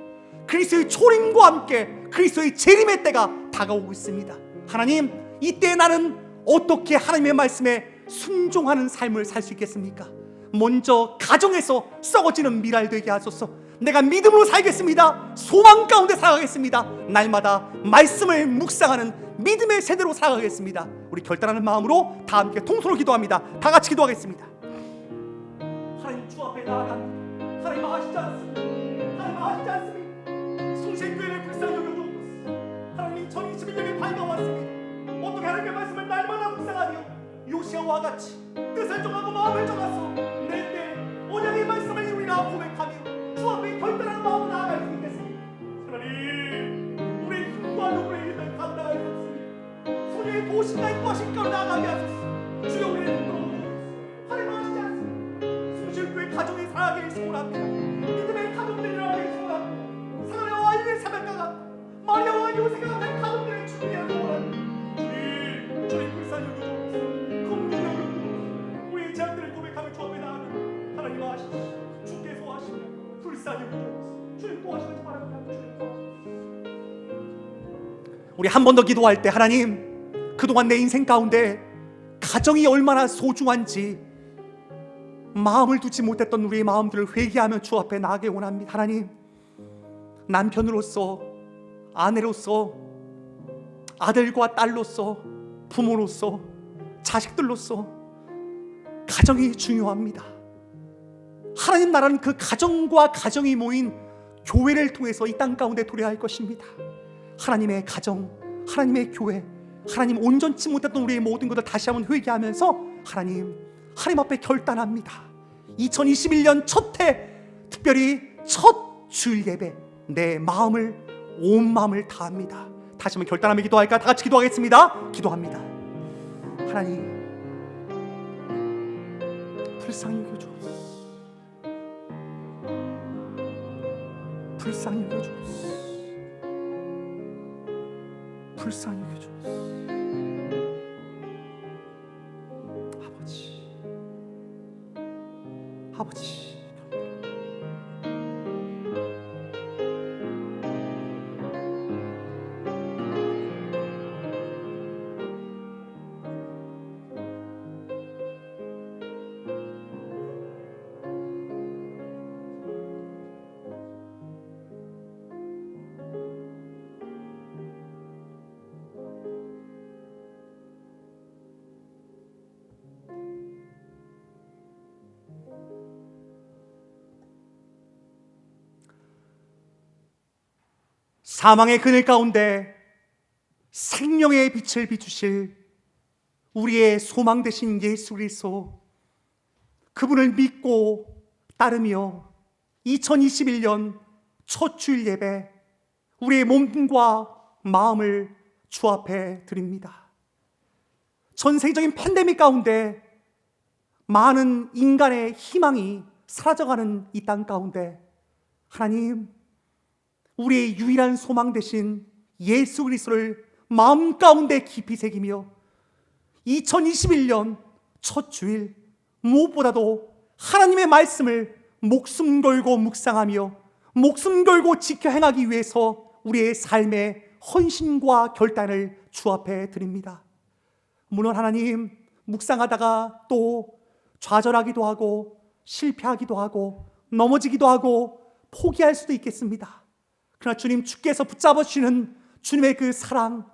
그리스도의 초림과 함께 그리스도의 재림의 때가 다가오고 있습니다. 하나님, 이때 나는 어떻게 하나님의 말씀에 순종하는 삶을 살 수 있겠습니까? 먼저 가정에서 썩어지는 미랄 되게 하소서. 내가 믿음으로 살겠습니다. 소망 가운데 살아가겠습니다. 날마다 말씀을 묵상하는 믿음의 세대로 살아가겠습니다. 우리 결단하는 마음으로 다 함께 통솔로 기도합니다. 다 같이 기도하겠습니다. 하나님 주 앞에 나아갑니다. 하나님 아시지 않습니까? 하나님 아시지 않습니까? 송신교회를 불쌍히 여겨주옵소서. 하나님 2021년이 밝아왔습니다. 어떻게 하나님의 말씀을 날마다 묵상하며 요시아와 같이 뜻을 정하고 마음을 정하소 내때 언약의 말씀을 이루리라 고백하며 주 앞에 결단하는 마음으로 나아갈 수 있겠습니다. 하나님 우리 힘과 누구의 일을 감당할 수 없습니다. 소리의 도시가 있고 신가로 나아가게 하소서. 주여 우리의 눈으로 하나님 아시지 않습니까? 송신교회 가정이 살아가길 소원합니다. 믿음의 가정들이 살아가길 소원합니다. 사랑과 아이의 새벽과 같은 마리아와 요셉과 같은 가정들의 주님의 소원합니다. 주님 불쌍히 여겨주옵소서. 긍휼히 여겨주옵소서. 우리의 죄악들을 고백하며 주 앞에 나아가는 하나님 아시지 주께서 하시며 불쌍히 여겨주옵소서. 주님 도와주시기 바랍니다. 주님 도와주옵소서. 우리 한 번 더 기도할 때 하나님, 그동안 내 인생 가운데 가정이 얼마나 소중한지 마음을 두지 못했던 우리의 마음들을 회개하며 주 앞에 나아가게 원합니다. 하나님, 남편으로서, 아내로서, 아들과 딸로서, 부모로서, 자식들로서 가정이 중요합니다. 하나님 나라는 그 가정과 가정이 모인 교회를 통해서 이 땅 가운데 도래할 것입니다. 하나님의 가정, 하나님의 교회, 하나님 온전치 못했던 우리의 모든 것을 다시 한번 회개하면서 하나님 앞에 결단합니다. 2021년 첫 해, 특별히 첫 주일 예배, 내 마음을, 온 마음을 다합니다. 다시 한번 결단하며 기도할까? 다 같이 기도하겠습니다. 기도합니다. 하나님, 불쌍히 여겨주옵소서. 불쌍히 여겨주옵소서. 불쌍히 여겨주옵소서. 아버지, 사망의 그늘 가운데 생명의 빛을 비추실 우리의 소망 되신 예수 그리스도, 그분을 믿고 따르며 2021년 첫 주일 예배 우리의 몸과 마음을 주 앞에 드립니다. 전 세계적인 팬데믹 가운데 많은 인간의 희망이 사라져가는 이 땅 가운데 하나님, 우리의 유일한 소망 되신 예수 그리스도를 마음 가운데 깊이 새기며 2021년 첫 주일 무엇보다도 하나님의 말씀을 목숨 걸고 묵상하며 목숨 걸고 지켜 행하기 위해서 우리의 삶의 헌신과 결단을 주 앞에 드립니다. 물론 하나님, 묵상하다가 또 좌절하기도 하고 실패하기도 하고 넘어지기도 하고 포기할 수도 있겠습니다. 그러나 주님, 주께서 붙잡아 주시는 주님의 그 사랑,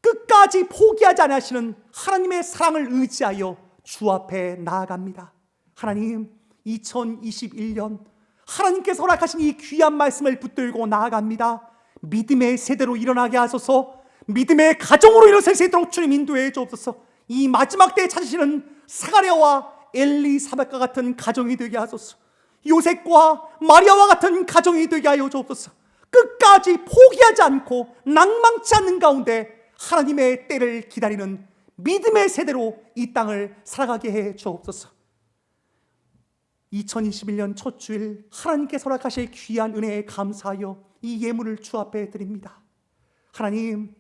끝까지 포기하지 않으시는 하나님의 사랑을 의지하여 주 앞에 나아갑니다. 하나님, 2021년 하나님께서 허락하신 이 귀한 말씀을 붙들고 나아갑니다. 믿음의 세대로 일어나게 하소서. 믿음의 가정으로 일어설 수 있도록 주님 인도해 주옵소서. 이 마지막 때에 찾으시는 사가랴와 엘리사벳과 같은 가정이 되게 하소서. 요셉과 마리아와 같은 가정이 되게 하여 주옵소서. 끝까지 포기하지 않고 낭망치 않는 가운데 하나님의 때를 기다리는 믿음의 세대로 이 땅을 살아가게 해 주옵소서. 2021년 첫 주일 하나님께서 허락하실 귀한 은혜에 감사하여 이 예물을 주 앞에 드립니다. 하나님,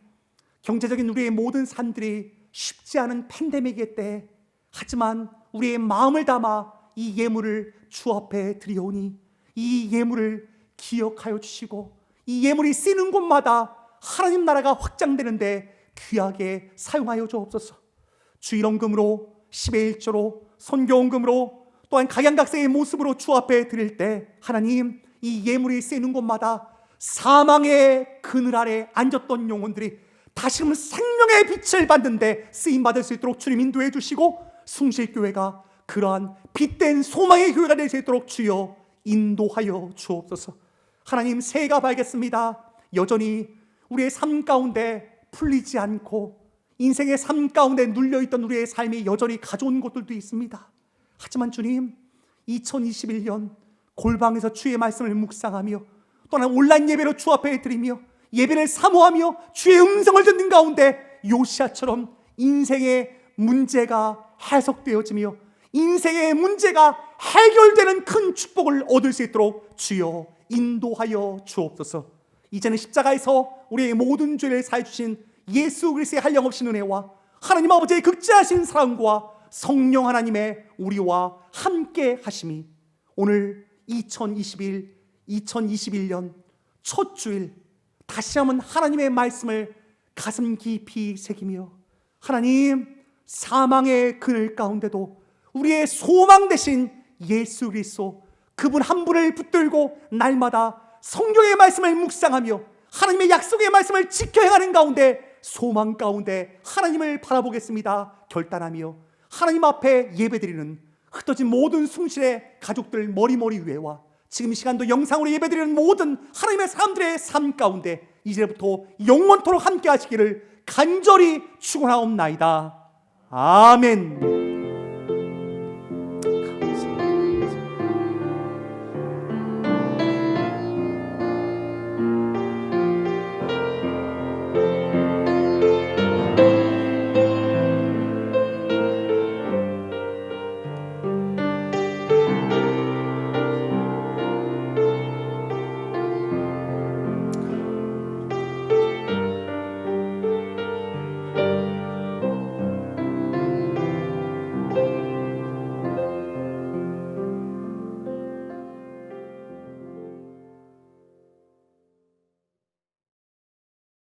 경제적인 우리의 모든 삶들이 쉽지 않은 팬데믹의 때, 하지만 우리의 마음을 담아 이 예물을 주 앞에 드리오니 이 예물을 기억하여 주시고 이 예물이 쓰이는 곳마다 하나님 나라가 확장되는데 귀하게 사용하여 주옵소서. 주일원금으로, 10의 1조로, 선교원금으로, 또한 각양각색의 모습으로 주 앞에 드릴 때 하나님, 이 예물이 쓰이는 곳마다 사망의 그늘 아래 앉았던 영혼들이 다시금 생명의 빛을 받는데 쓰임받을 수 있도록 주님 인도해 주시고, 숭실교회가 그러한 빛된 소망의 교회가 될 수 있도록 주여 인도하여 주옵소서. 하나님, 새해가 밝겠습니다. 여전히 우리의 삶 가운데 풀리지 않고 인생의 삶 가운데 눌려있던 우리의 삶이 여전히 가져온 것들도 있습니다. 하지만 주님, 2021년 골방에서 주의 말씀을 묵상하며 또한 온라인 예배로 주 앞에 드리며 예배를 사모하며 주의 음성을 듣는 가운데 요시아처럼 인생의 문제가 해석되어지며 인생의 문제가 해결되는 큰 축복을 얻을 수 있도록 주여 인도하여 주옵소서. 이제는 십자가에서 우리의 모든 죄를 사해 주신 예수 그리스도의 한량없인 은혜와 하나님 아버지의 극진하신 사랑과 성령 하나님의 우리와 함께 하심이 오늘 2021년 첫 주일 다시 한번 하나님의 말씀을 가슴 깊이 새기며 하나님, 사망의 그늘 가운데도 우리의 소망 되신 예수 그리스도, 그분 한 분을 붙들고 날마다 성경의 말씀을 묵상하며 하나님의 약속의 말씀을 지켜 행하는 가운데 소망 가운데 하나님을 바라보겠습니다 결단하며 하나님 앞에 예배드리는 흩어진 모든 숭실의 가족들 머리머리 위에와 지금 이 시간도 영상으로 예배드리는 모든 하나님의 사람들의 삶 가운데 이제부터 영원토록 함께 하시기를 간절히 축원하옵나이다. 아멘.